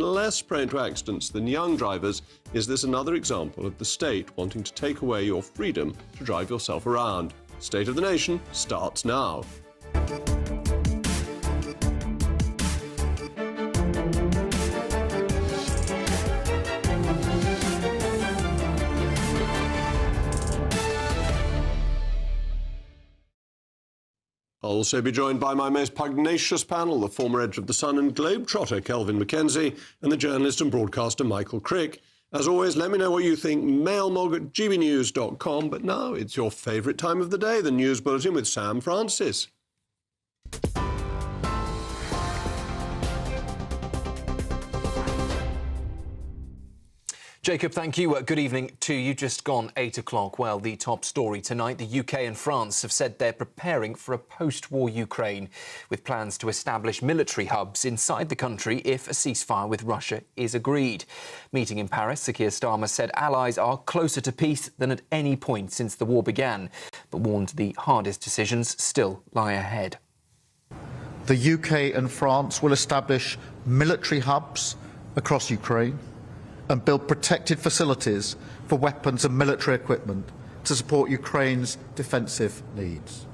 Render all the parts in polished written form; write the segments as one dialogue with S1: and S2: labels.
S1: less prone to accidents than young drivers, is this another example of the state wanting to take away your freedom to drive yourself around? State of the Nation starts now. I'll also be joined by my most pugnacious panel, the former Edge of the Sun and Globetrotter Kelvin Mackenzie and the journalist and broadcaster Michael Crick. As always, let me know what you think, mailmog@gbnews.com. But now it's your favourite time of the day, the News Bulletin with Sam Francis.
S2: Jacob, thank you. Good evening to you. Just gone 8 o'clock. Well, the top story tonight, the UK and France have said they're preparing for a post-war Ukraine with plans to establish military hubs inside the country if a ceasefire with Russia is agreed. Meeting in Paris, Sir Keir Starmer said allies are closer to peace than at any point since the war began, but warned the hardest decisions still lie ahead.
S3: The UK and France will establish military hubs across Ukraine and build protected facilities for weapons and military equipment to support Ukraine's defensive needs.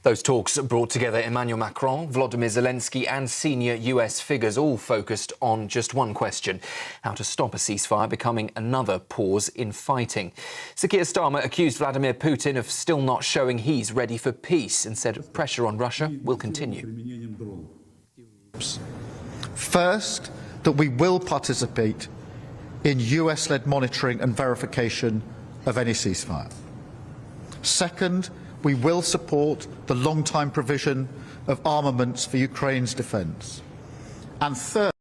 S2: Those talks brought together Emmanuel Macron, Volodymyr Zelensky and senior US figures, all focused on just one question: how to stop a ceasefire becoming another pause in fighting. Sir Keir Starmer accused Vladimir Putin of still not showing he's ready for peace and said pressure on Russia will continue.
S3: First, that we will participate in US-led monitoring and verification of any ceasefire. Second, we will support the long-time provision of armaments for Ukraine's defence. And third,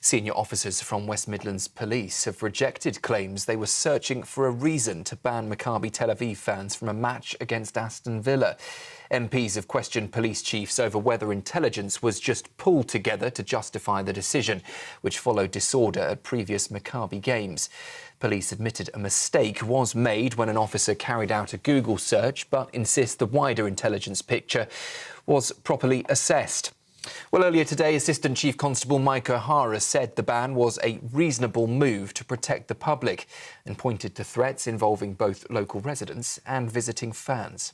S2: senior officers from West Midlands Police have rejected claims they were searching for a reason to ban Maccabi Tel Aviv fans from a match against Aston Villa. MPs have questioned police chiefs over whether intelligence was just pulled together to justify the decision, which followed disorder at previous Maccabi games. Police admitted a mistake was made when an officer carried out a Google search, but insist the wider intelligence picture was properly assessed. Well, earlier today, Assistant Chief Constable Mike O'Hara said the ban was a reasonable move to protect the public and pointed to threats involving both local residents and visiting fans.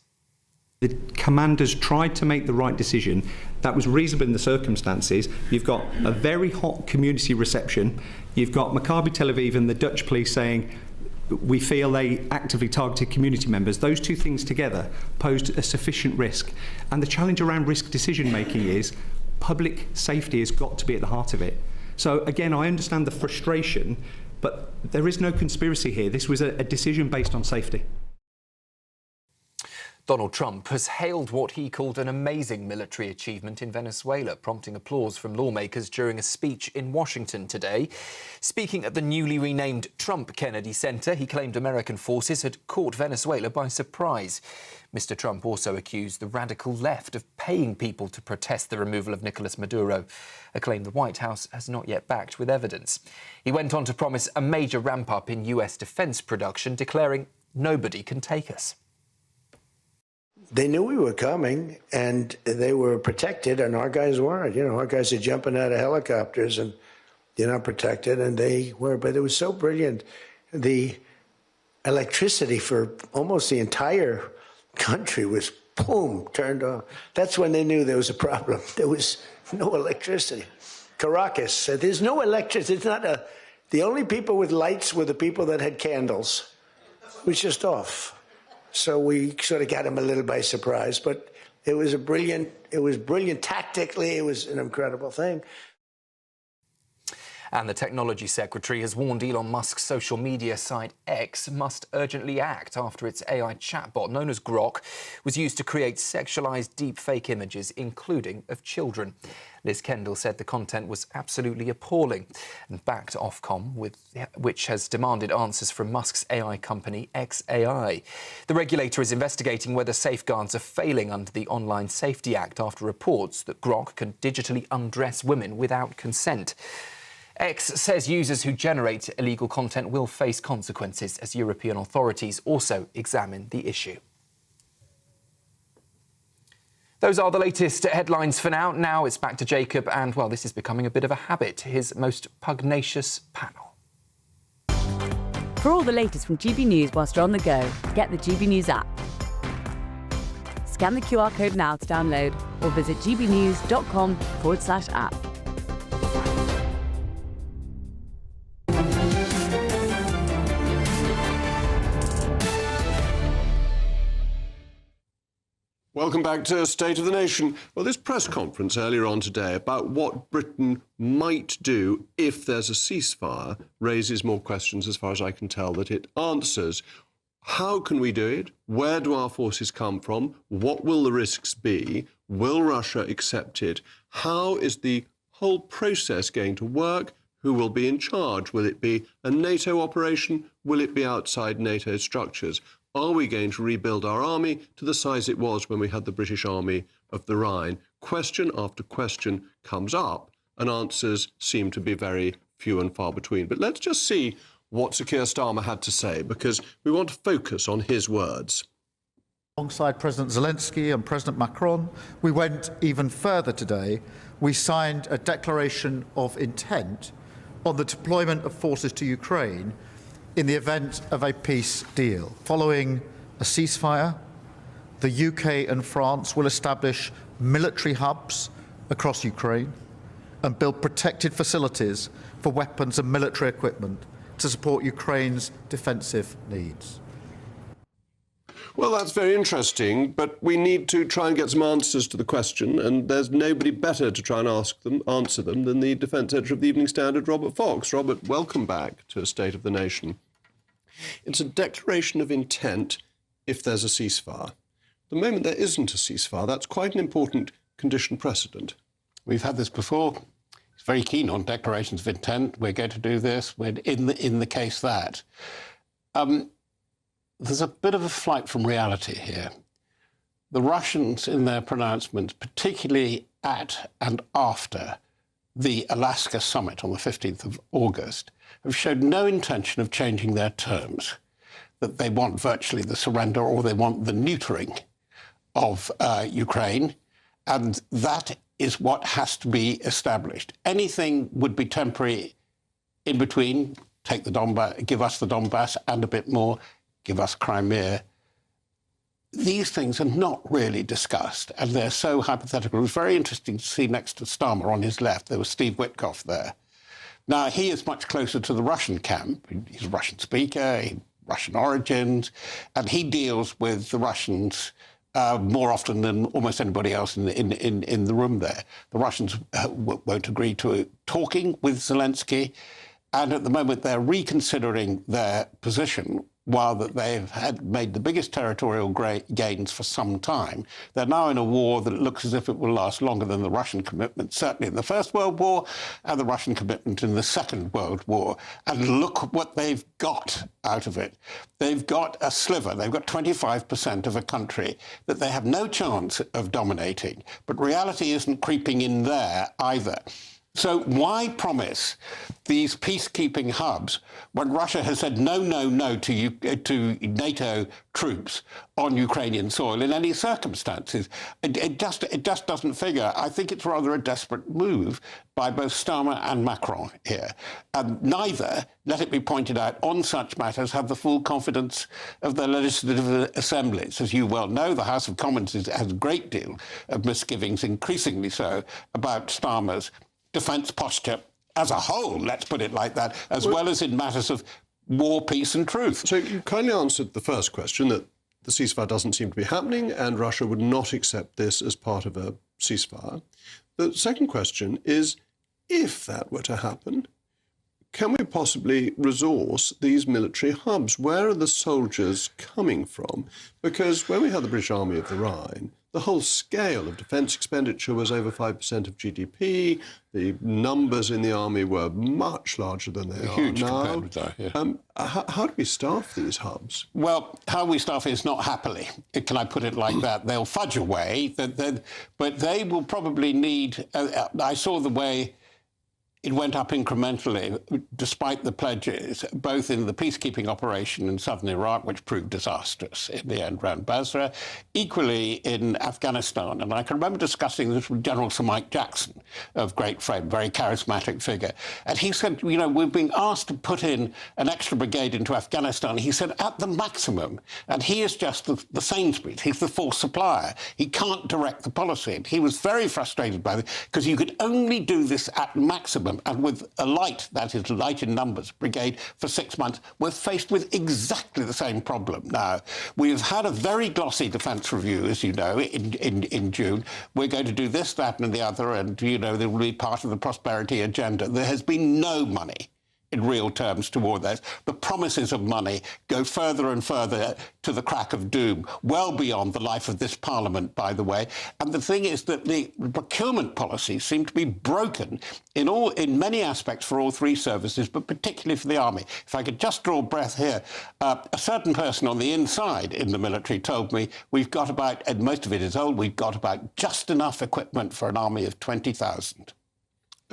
S4: The commanders tried to make the right decision. That was reasonable in the circumstances. You've got a very hot community reception. You've got Maccabi Tel Aviv and the Dutch police saying we feel they actively targeted community members. Those two things together posed a sufficient risk. And the challenge around risk decision making is public safety has got to be at the heart of it. So again, I understand the frustration, but there is no conspiracy here. This was a decision based on safety.
S2: Donald Trump has hailed what he called an amazing military achievement in Venezuela, prompting applause from lawmakers during a speech in Washington today. Speaking at the newly renamed Trump Kennedy Center, he claimed American forces had caught Venezuela by surprise. Mr. Trump also accused the radical left of paying people to protest the removal of Nicolas Maduro, a claim the White House has not yet backed with evidence. He went on to promise a major ramp-up in US defense production, declaring, "Nobody can take us."
S5: They knew we were coming, and they were protected, and our guys weren't. You know, our guys are jumping out of helicopters, and they're not protected, and they were. But it was so brilliant. The electricity for almost the entire country was, boom, turned on. That's when they knew there was a problem. There was no electricity. Caracas said, there's no electricity. It's not the only people with lights were the people that had candles. It was just off. So we sort of got him a little by surprise, but it was brilliant tactically. It was an incredible thing.
S2: And the Technology Secretary has warned Elon Musk's social media site X must urgently act after its AI chatbot, known as Grok, was used to create sexualised deepfake images, including of children. Liz Kendall said the content was absolutely appalling and backed Ofcom, which has demanded answers from Musk's AI company xAI. The regulator is investigating whether safeguards are failing under the Online Safety Act after reports that Grok can digitally undress women without consent. X says users who generate illegal content will face consequences as European authorities also examine the issue. Those are the latest headlines for now. Now it's back to Jacob and, well, this is becoming a bit of a habit, his most pugnacious panel.
S6: For all the latest from GB News whilst you're on the go, get the GB News app. Scan the QR code now to download or visit gbnews.com/app.
S1: Welcome back to State of the Nation. Well, this press conference earlier on today about what Britain might do if there's a ceasefire raises more questions, as far as I can tell, that it answers. How can we do it? Where do our forces come from? What will the risks be? Will Russia accept it? How is the whole process going to work? Who will be in charge? Will it be a NATO operation? Will it be outside NATO structures? Are we going to rebuild our army to the size it was when we had the British Army of the Rhine? Question after question comes up, and answers seem to be very few and far between. But let's just see what Sir Keir Starmer had to say, because we want to focus on his words.
S3: Alongside President Zelensky and President Macron, we went even further today. We signed a declaration of intent on the deployment of forces to Ukraine in the event of a peace deal. Following a ceasefire, the UK and France will establish military hubs across Ukraine and build protected facilities for weapons and military equipment to support Ukraine's defensive needs.
S1: Well, that's very interesting, but we need to try and get some answers to the question, and there's nobody better to try and answer them than the Defence Editor of the Evening Standard, Robert Fox. Robert, welcome back to State of the Nation. It's a declaration of intent if there's a ceasefire. The moment there isn't a ceasefire, that's quite an important condition precedent.
S7: We've had this before. He's very keen on declarations of intent. We're going to do this. We're in the case that. There's a bit of a flight from reality here. The Russians, in their pronouncements, particularly at and after the Alaska summit on the 15th of August, have showed no intention of changing their terms, that they want virtually the surrender or they want the neutering of Ukraine, and that is what has to be established. Anything would be temporary in between. Take the Donbass, give us the Donbass and a bit more, give us Crimea. These things are not really discussed, and they're so hypothetical. It was very interesting to see next to Starmer on his left, there was Steve Witkoff there. Now, he is much closer to the Russian camp. He's a Russian speaker, Russian origins, and he deals with the Russians more often than almost anybody else in the room there. The Russians won't agree to talking with Zelensky, and at the moment they're reconsidering their position. While that they've made the biggest territorial gains for some time, they're now in a war that looks as if it will last longer than the Russian commitment, certainly in the First World War, and the Russian commitment in the Second World War. And look what they've got out of it. They've got a sliver, they've got 25% of a country that they have no chance of dominating. But reality isn't creeping in there either. So why promise these peacekeeping hubs when Russia has said no, no, no to NATO troops on Ukrainian soil in any circumstances? It just doesn't figure. I think it's rather a desperate move by both Starmer and Macron here. And neither, let it be pointed out, on such matters have the full confidence of their legislative assemblies. As you well know, the House of Commons has a great deal of misgivings, increasingly so, about Starmer's defence posture as a whole, let's put it like that, as well as in matters of war, peace and truth.
S1: So you kindly answered the first question, that the ceasefire doesn't seem to be happening and Russia would not accept this as part of a ceasefire. The second question is, if that were to happen, can we possibly resource these military hubs? Where are the soldiers coming from? Because when we had the British Army of the Rhine, the whole scale of defence expenditure was over 5% of GDP. The numbers in the army were much larger than they are
S7: huge
S1: now.
S7: compared with that, yeah.
S1: How do we staff these hubs?
S7: Well, how we staff is not happily. Can I put it like that? They'll fudge away, but they will probably need... I saw the way it went up incrementally, despite the pledges, both in the peacekeeping operation in southern Iraq, which proved disastrous in the end around Basra, equally in Afghanistan. And I can remember discussing this with General Sir Mike Jackson, of great fame, very charismatic figure. And he said, you know, we're being asked to put in an extra brigade into Afghanistan. He said, at the maximum. And he is just the Sainsbury's. He's the force supplier. He can't direct the policy. And he was very frustrated by this, because you could only do this at maximum. And with a light, that is light in numbers, brigade for 6 months, we're faced with exactly the same problem now. We've had a very glossy defence review, as you know, in June. We're going to do this, that and the other, and, you know, there will be part of the prosperity agenda. There has been no money in real terms toward this. The promises of money go further and further to the crack of doom, well beyond the life of this Parliament, by the way. And the thing is that the procurement policies seem to be broken in many aspects for all three services, but particularly for the army. If I could just draw breath here, a certain person on the inside in the military told me we've got about, and most of it is old, we've got about just enough equipment for an army of 20,000.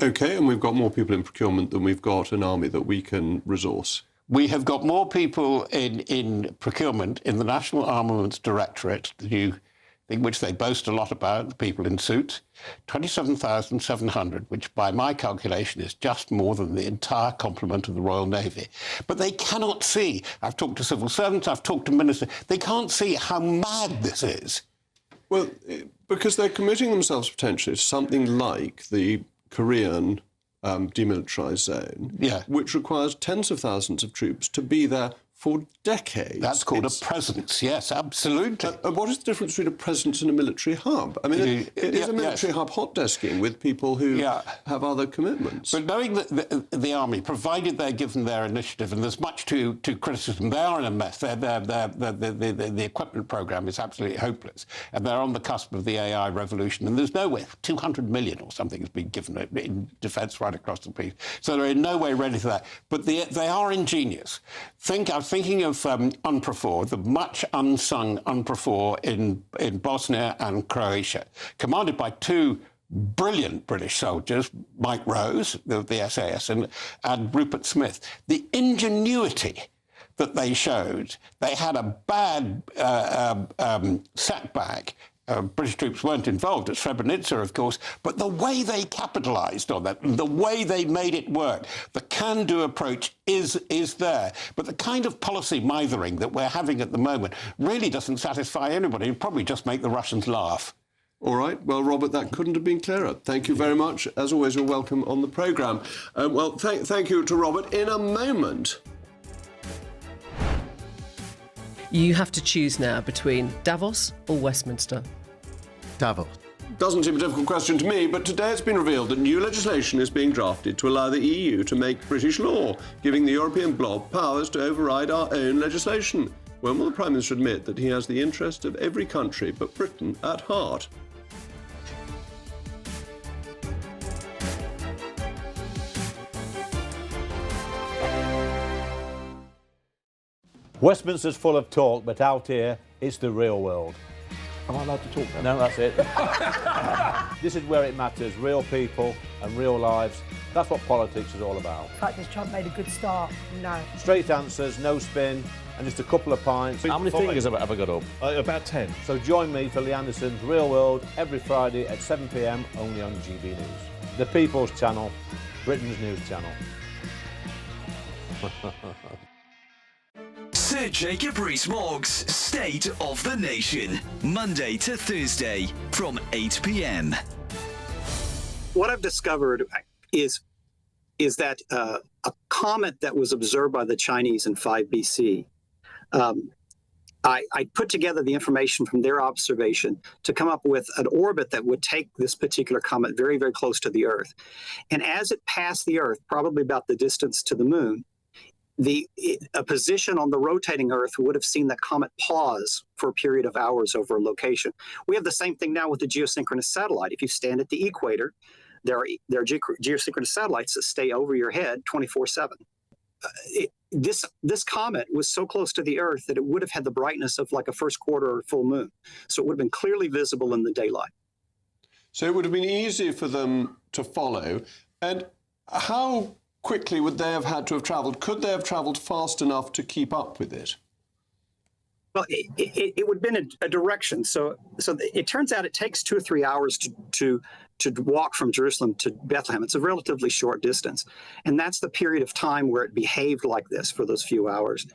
S1: OK, and we've got more people in procurement than we've got an army that we can resource.
S7: We have got more people in procurement in the National Armaments Directorate, the new thing which they boast a lot about, the people in suits, 27,700, which by my calculation is just more than the entire complement of the Royal Navy. But they cannot see, I've talked to civil servants, I've talked to ministers, they can't see how mad this is.
S1: Well, because they're committing themselves potentially to something like the Korean demilitarised zone, which requires tens of thousands of troops to be there for decades.
S7: That's called a presence, yes, absolutely.
S1: What is the difference between a presence and a military hub? I mean, it is a military hub hot desking with people who have other commitments.
S7: But knowing that the army, provided they're given their initiative, and there's much to criticism, they are in a mess. The equipment programme is absolutely hopeless, and they're on the cusp of the AI revolution, and there's nowhere, 200 million or something has been given in defence right across the piece. So they're in no way ready for that. But they are ingenious. I was thinking of UNPROFOR, the much unsung UNPROFOR in Bosnia and Croatia, commanded by two brilliant British soldiers, Mike Rose, the SAS, and Rupert Smith. The ingenuity that they showed, they had a bad setback. British troops weren't involved at Srebrenica, of course, but the way they capitalised on that, the way they made it work, the can-do approach is there. But the kind of policy mithering that we're having at the moment really doesn't satisfy anybody. It'd probably just make the Russians laugh.
S1: All right. Well, Robert, that couldn't have been clearer. Thank you very much. As always, you're welcome on the programme. Well, thank you to Robert. In a moment...
S8: You have to choose now between Davos or Westminster.
S3: Davos.
S1: Doesn't seem a difficult question to me, but today it's been revealed that new legislation is being drafted to allow the EU to make British law, giving the European bloc powers to override our own legislation. When will the Prime Minister admit that he has the interest of every country but Britain at heart?
S9: Westminster's full of talk, but out here, it's the real world.
S10: Am I allowed to talk now?
S9: No, that's it. This is where it matters, real people and real lives. That's what politics is all about.
S11: In fact, has Trump made a good start? No.
S9: Straight answers, no spin, and just a couple of pints.
S10: How many fingers have I got up? About 10.
S9: So join me for Lee Anderson's Real World every Friday at 7 p.m, only on GB News. The People's Channel, Britain's news channel.
S12: Sir Jacob Rees-Mogg's State of the Nation, Monday to Thursday from 8 p.m.
S13: What I've discovered is that a comet that was observed by the Chinese in 5 BC, I put together the information from their observation to come up with an orbit that would take this particular comet very, very close to the Earth. And as it passed the Earth, probably about the distance to the moon, a position on the rotating Earth would have seen the comet pause for a period of hours over a location. We have the same thing now with the geosynchronous satellite. If you stand at the equator, there are geosynchronous satellites that stay over your head 24/7. This comet was so close to the Earth that it would have had the brightness of like a first quarter or full moon. So it would have been clearly visible in the daylight.
S1: So it would have been easy for them to follow. And How quickly would they have had to have travelled? Could they have travelled fast enough to keep up with it?
S13: Well, it would have been a direction. So it turns out it takes 2 or 3 hours to walk from Jerusalem to Bethlehem. It's a relatively short distance. And that's the period of time where it behaved like this for those few hours.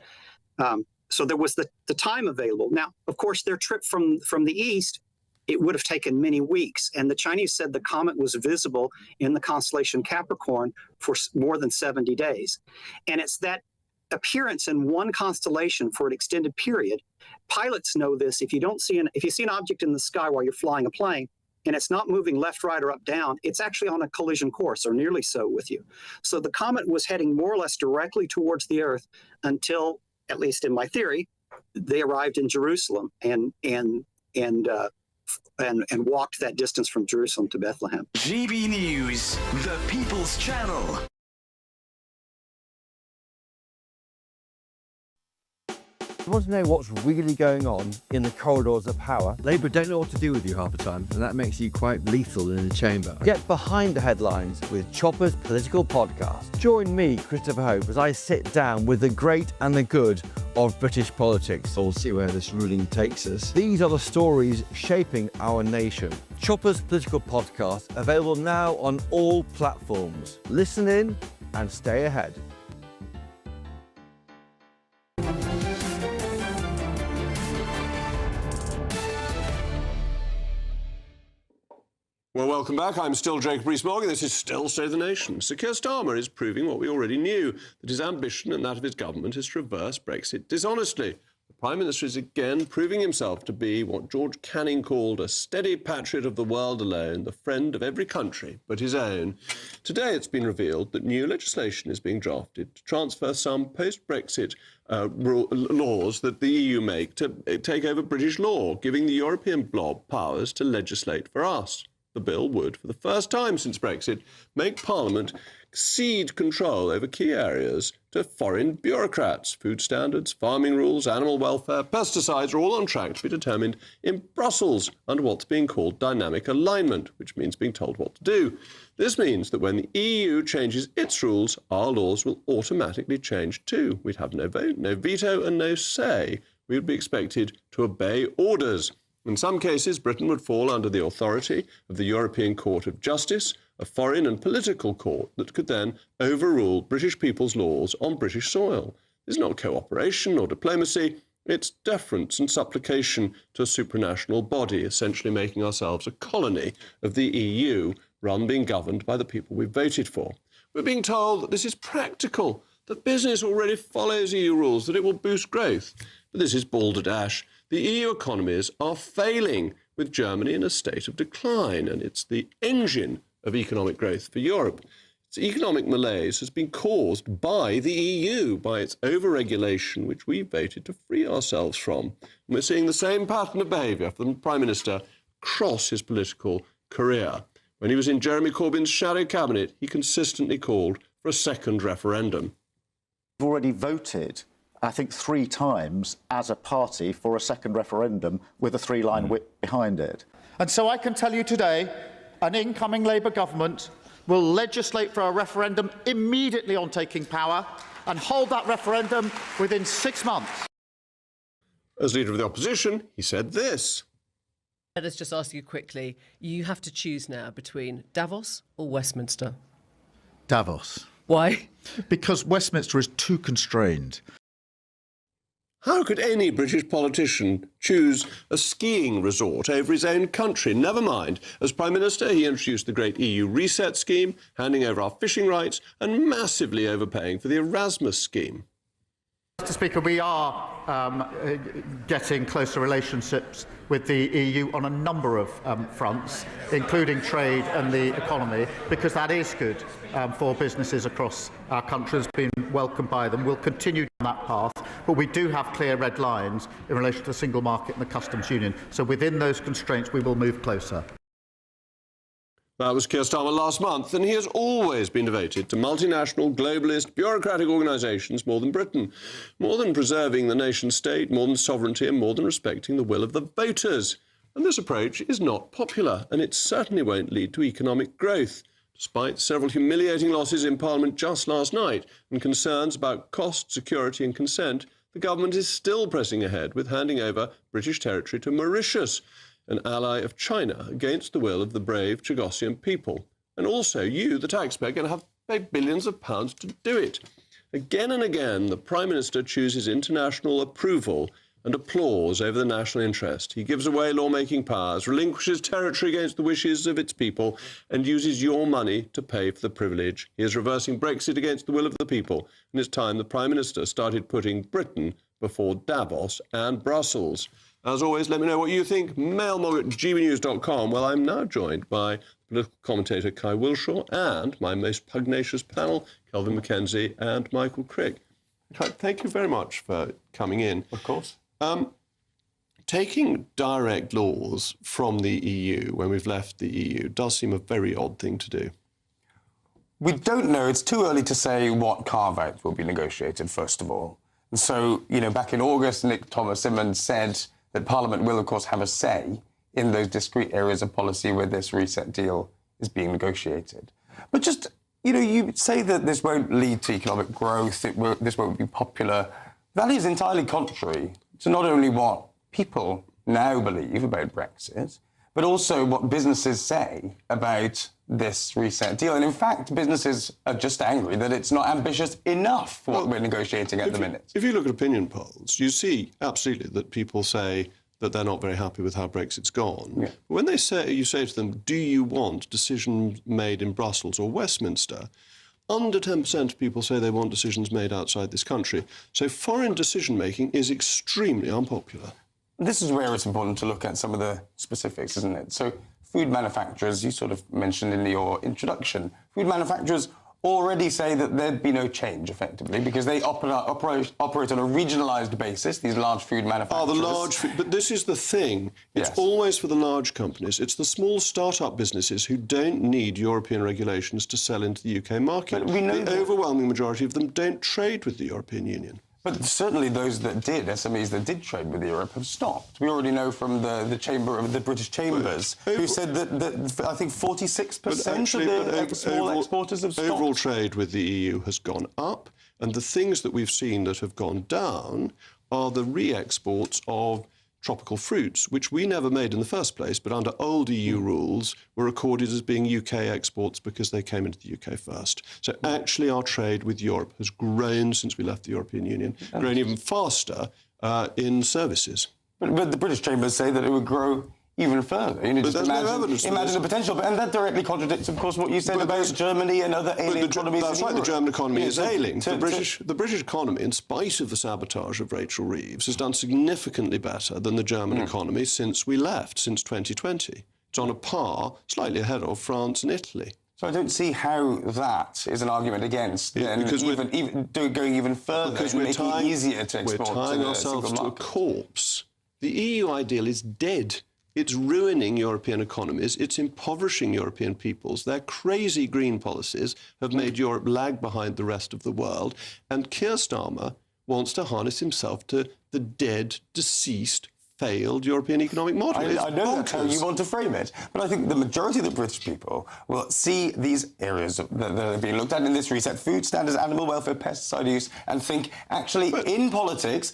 S13: So there was the time available. Now, of course, their trip from the east, it would have taken many weeks. And the Chinese said the comet was visible in the constellation Capricorn for more than 70 days. And it's that appearance in one constellation for an extended period. Pilots know this. If you see an object in the sky while you're flying a plane and it's not moving left, right, or up, down, it's actually on a collision course, or nearly so, with you. So the comet was heading more or less directly towards the Earth until, at least in my theory, they arrived in Jerusalem and walked that distance from Jerusalem to Bethlehem.
S12: GB News, the People's Channel.
S14: You want to know what's really going on in the corridors of power?
S15: Labour don't know what to do with you half the time, and that makes you quite lethal in the chamber.
S14: Get behind the headlines with Chopper's Political Podcast. Join me, Christopher Hope, as I sit down with the great and the good of British politics.
S15: We'll see where this ruling takes us.
S14: These are the stories shaping our nation. Chopper's Political Podcast, available now on all platforms. Listen in and stay ahead.
S1: Well, welcome back. I'm still Jacob Rees-Mogg, and this is still State of the Nation. Sir Keir Starmer is proving what we already knew, that his ambition and that of his government is to reverse Brexit dishonestly. The Prime Minister is again proving himself to be what George Canning called a steady patriot of the world alone, the friend of every country but his own. Today it's been revealed that new legislation is being drafted to transfer some post-Brexit laws that the EU make to take over British law, giving the European blob powers to legislate for us. The bill would, for the first time since Brexit, make Parliament cede control over key areas to foreign bureaucrats. Food standards, farming rules, animal welfare, pesticides are all on track to be determined in Brussels under what's being called dynamic alignment, which means being told what to do. This means that when the EU changes its rules, our laws will automatically change too. We'd have no vote, no veto and no say. We would be expected to obey orders. In some cases, Britain would fall under the authority of the European Court of Justice, a foreign and political court that could then overrule British people's laws on British soil. This is not cooperation or diplomacy, it's deference and supplication to a supranational body, essentially making ourselves a colony of the EU, rather than being governed by the people we voted for. We're being told that this is practical, that business already follows EU rules, that it will boost growth. But this is balderdash. The EU economies are failing, with Germany in a state of decline, and it's the engine of economic growth for Europe. Its economic malaise has been caused by the EU, by its over-regulation, which we voted to free ourselves from. And we're seeing the same pattern of behaviour from the Prime Minister across his political career. When he was in Jeremy Corbyn's shadow cabinet, he consistently called for a second referendum.
S3: We've already voted, I think, 3 times as a party for a second referendum with a 3-line whip behind it. And so I can tell you today, an incoming Labour government will legislate for a referendum immediately on taking power and hold that referendum within 6 months.
S1: As leader of the opposition, he said this.
S8: Let us just ask you quickly, you have to choose now between Davos or Westminster?
S3: Davos.
S8: Why?
S3: Because Westminster is too constrained.
S1: How could any British politician choose a skiing resort over his own country? Never mind. As Prime Minister, he introduced the great EU reset scheme, handing over our fishing rights and massively overpaying for the Erasmus scheme.
S3: Mr. Speaker, we are getting closer relationships with the EU on a number of fronts, including trade and the economy, because that is good for businesses across our country, has been welcomed by them. We'll continue down that path, but we do have clear red lines in relation to the single market and the customs union. So within those constraints, we will move closer.
S1: That was Keir Starmer last month, and he has always been devoted to multinational, globalist, bureaucratic organisations more than Britain, more than preserving the nation-state, more than sovereignty, and more than respecting the will of the voters. And this approach is not popular, and it certainly won't lead to economic growth. despite several humiliating losses in Parliament just last night and concerns about cost, security and consent, the government is still pressing ahead with handing over British territory to Mauritius, an ally of China, against the will of the brave Chagossian people. And also you, the taxpayer, are going to have to pay billions of pounds to do it. Again and again, the Prime Minister chooses international approval and applause over the national interest. He gives away lawmaking powers, relinquishes territory against the wishes of its people, and uses your money to pay for the privilege. He is reversing Brexit against the will of the people, and it's time the Prime Minister started putting Britain before Davos and Brussels. As always, let me know what you think. mailmog@gbnews.com. Well, I'm now joined by political commentator Kai Wilshaw and my most pugnacious panel, Kelvin Mackenzie and Michael Crick. Kai, thank you very much for coming in.
S7: Of course.
S1: Taking direct laws from the EU when we've left the EU does seem a very odd thing to do.
S16: We don't know. It's too early to say what carve-out will be negotiated, first of all. And so, back in August, Nick Thomas-Simmons said that Parliament will, of course, have a say in those discrete areas of policy where this reset deal is being negotiated. But just, you say that this won't lead to economic growth, this won't be popular. That is entirely contrary to not only what people now believe about Brexit, but also what businesses say about this reset deal. And in fact, businesses are just angry that it's not ambitious enough for what we're negotiating at the minute.
S1: If you look at opinion polls, you see absolutely that people say that they're not very happy with how Brexit's gone. Yeah. When you say to them, do you want decisions made in Brussels or Westminster? Under 10% of people say they want decisions made outside this country. So foreign decision-making is extremely unpopular.
S16: This is where it's important to look at some of the specifics, isn't it? So food manufacturers, you sort of mentioned in your introduction, food manufacturers already say that there'd be no change, effectively, because they operate on a regionalised basis, these large food manufacturers.
S1: But this is the thing. It's always for the large companies. It's the small start-up businesses who don't need European regulations to sell into the UK market.
S16: But we know
S1: the overwhelming majority of them don't trade with the European Union.
S16: But certainly those that did, SMEs that did trade with Europe, have stopped. We already know from the British Chambers, who said that I think 46% of the small exporters have stopped.
S1: Overall trade with the EU has gone up, and the things that we've seen that have gone down are the re-exports of tropical fruits, which we never made in the first place, but under old EU rules were recorded as being UK exports because they came into the UK first. So actually our trade with Europe has grown since we left the European Union, grown even faster in services.
S16: But the British Chambers say that it would grow even further.
S1: But there's no evidence for
S16: imagine the potential. And that directly contradicts, of course, what you said about Germany and other ailing economies.
S1: That's right, the German economy is ailing. The British economy, in spite of the sabotage of Rachel Reeves, has done significantly better than the German economy since we left, since 2020. It's on a par, slightly ahead of France and Italy.
S16: So I don't see how that is an argument against because going even further
S1: because
S16: and making it easier to export.
S1: We're tying ourselves to a corpse. The EU ideal is dead. It's ruining European economies. It's impoverishing European peoples. Their crazy green policies have made Europe lag behind the rest of the world. And Keir Starmer wants to harness himself to the dead, deceased, failed European economic model.
S16: I know that's how you want to frame it, but I think the majority of the British people will see these areas that are being looked at in this reset, food standards, animal welfare, pesticide use, and think, actually, in politics,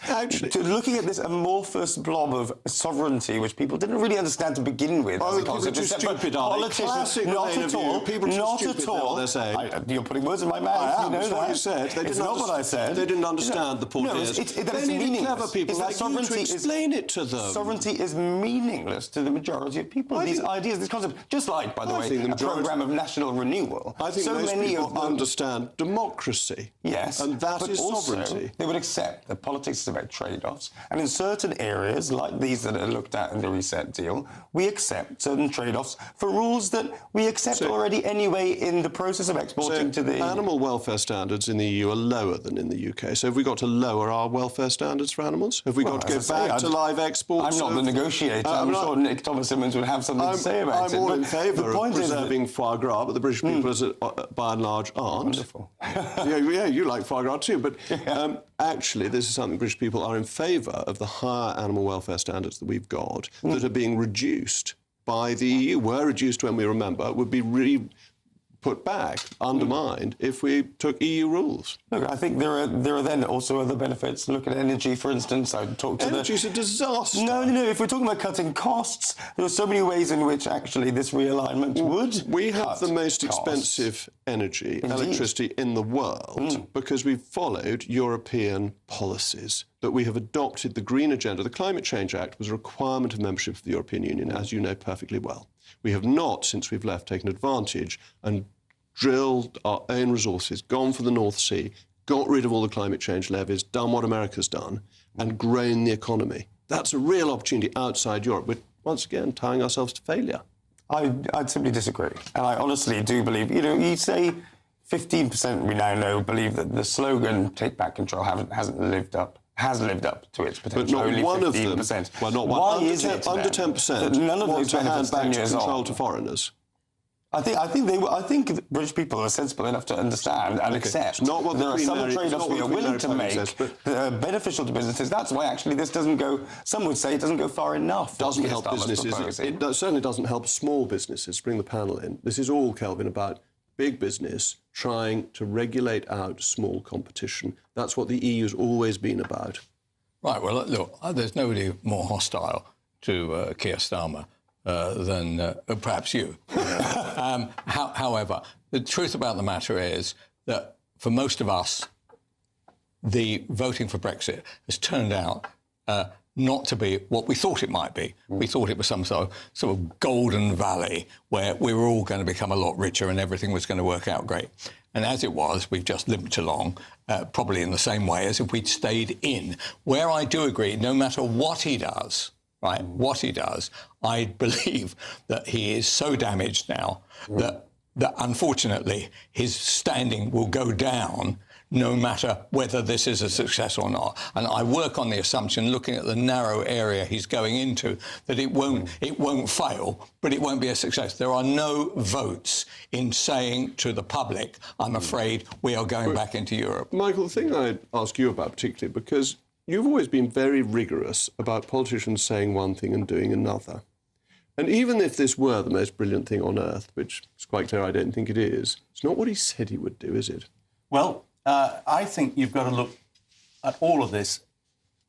S16: looking at this amorphous blob of sovereignty, which people didn't really understand to begin with.
S1: People are too stupid, are they? Classic
S16: not at all.
S1: People are too stupid, what they're saying.
S16: You're putting words in my mouth.
S1: I am. That's what you said.
S16: It's not what I said.
S1: They didn't understand the point is. They need clever people like you to explain it to them.
S16: Sovereignty is meaningless to the majority of people. These ideas, this concept, just like, by the way, a programme of national renewal.
S1: I think most people understand democracy.
S16: Yes.
S1: And that is sovereignty.
S16: Also, they would accept that politics is about trade-offs. And in certain areas, like these that are looked at in the reset deal, we accept certain trade-offs for rules that we accept already anyway in the process of exporting to the EU.
S1: Animal welfare standards in the EU are lower than in the UK. So have we got to lower our welfare standards for animals? Have we got to go back to live exports?
S16: I'm not the negotiator. I'm sure Nick Thomas-Simmons would have something to say about it.
S1: I'm all in favour of preserving foie gras, but the British people, by and large, aren't.
S16: Wonderful.
S1: yeah, you like foie gras too. But actually, this is something British people are in favour of the higher animal welfare standards that we've got that are being reduced by the EU. Were reduced when we remember, would be put back, undermined, if we took EU rules.
S16: Look, I think there are then also other benefits. Look at energy, for instance. I talked to
S1: Energy's a disaster.
S16: No. If we're talking about cutting costs, there are so many ways in which actually this realignment would.
S1: We have the most expensive energy, electricity in the world because we've followed European policies, that we have adopted the Green Agenda. The Climate Change Act was a requirement of membership of the European Union, as you know perfectly well. We have not, since we've left, taken advantage and drilled our own resources, gone for the North Sea, got rid of all the climate change levies, done what America's done, and grown the economy. That's a real opportunity outside Europe. We're, once again, tying ourselves to failure.
S16: I'd simply disagree. And I honestly do believe, you say 15% we now know believe that the slogan, take back control, has lived up to its potential.
S1: But not
S16: only
S1: one
S16: 15%.
S1: of them. Well, not one.
S16: Why
S1: under
S16: is it
S1: under 10%.
S16: none of
S1: want
S16: those
S1: to hand
S16: benefits
S1: back
S16: 10
S1: to
S16: years
S1: control
S16: on?
S1: to foreigners.
S16: I think British people are sensible enough to understand and accept
S1: not what
S16: there are some trade-offs we are willing to make that are beneficial to businesses. That's why actually this doesn't go. Some would say it doesn't go far enough.
S1: Doesn't help businesses. It certainly doesn't help small businesses. Bring the panel in. This is all, Kelvin, about big business trying to regulate out small competition. That's what the EU's always been about.
S17: Right. Well, look, there's nobody more hostile to Keir Starmer than perhaps you. However, the truth about the matter is that for most of us, the voting for Brexit has turned out not to be what we thought it might be. We thought it was some sort of golden valley where we were all going to become a lot richer and everything was going to work out great. And as it was, we've just limped along, probably in the same way as if we'd stayed in. Where I do agree, no matter what he does, right, what he does, I believe that he is so damaged now that unfortunately his standing will go down no matter whether this is a success or not. And I work on the assumption, looking at the narrow area he's going into, that it won't fail, but it won't be a success. There are no votes in saying to the public, I'm afraid we are going back into Europe.
S1: Michael, the thing I'd ask you about particularly, because you've always been very rigorous about politicians saying one thing and doing another. And even if this were the most brilliant thing on earth, which is quite clear I don't think it is, it's not what he said he would do, is it?
S10: Well, I think you've got to look at all of this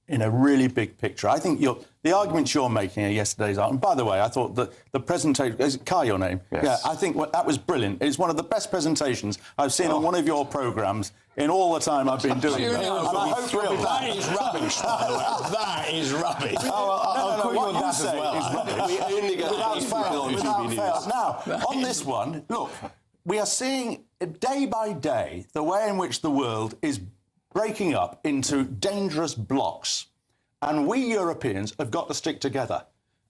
S10: in a really big picture. I think the arguments you're making are yesterday's argument. By the way, I thought that the presentation... Is it Kai, your name?
S16: Yes.
S10: Yeah, I think that was brilliant. It's one of the best presentations I've seen on one of your programmes in all the time I've been doing it. And I hope you'll be back.
S17: That is rubbish, by the way. That is rubbish.
S10: What you say is rubbish.
S1: We only get
S10: without
S1: GBNews.
S10: fail. Now, on this one, look, we are seeing day by day the way in which the world is breaking up into dangerous blocks. And we Europeans have got to stick together.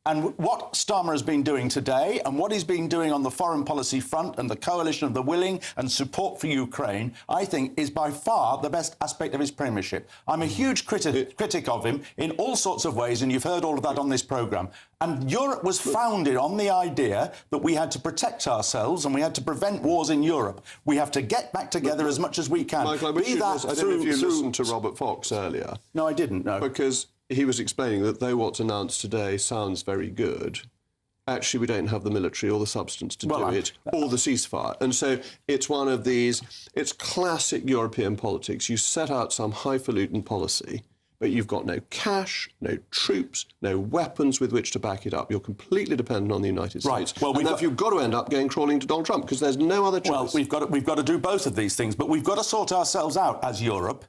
S10: And what Starmer has been doing today and what he's been doing on the foreign policy front and the coalition of the willing and support for Ukraine, I think, is by far the best aspect of his premiership. I'm a huge critic of him in all sorts of ways, and you've heard all of that on this programme. And Europe was founded on the idea that we had to protect ourselves and we had to prevent wars in Europe. We have to get back together as much as we can.
S1: Michael, I don't know if you listened to Robert Fox earlier.
S10: No, I didn't, no.
S1: Because he was explaining that though what's announced today sounds very good, actually we don't have the military or the substance to do it, or the ceasefire. And so it's one of these, it's classic European politics. You set out some highfalutin policy, but you've got no cash, no troops, no weapons with which to back it up. You're completely dependent on the United States.
S10: Well,
S1: you've got to end up going crawling to Donald Trump, because there's no other choice.
S10: Well, we've got to do both of these things, but we've got to sort ourselves out as Europe.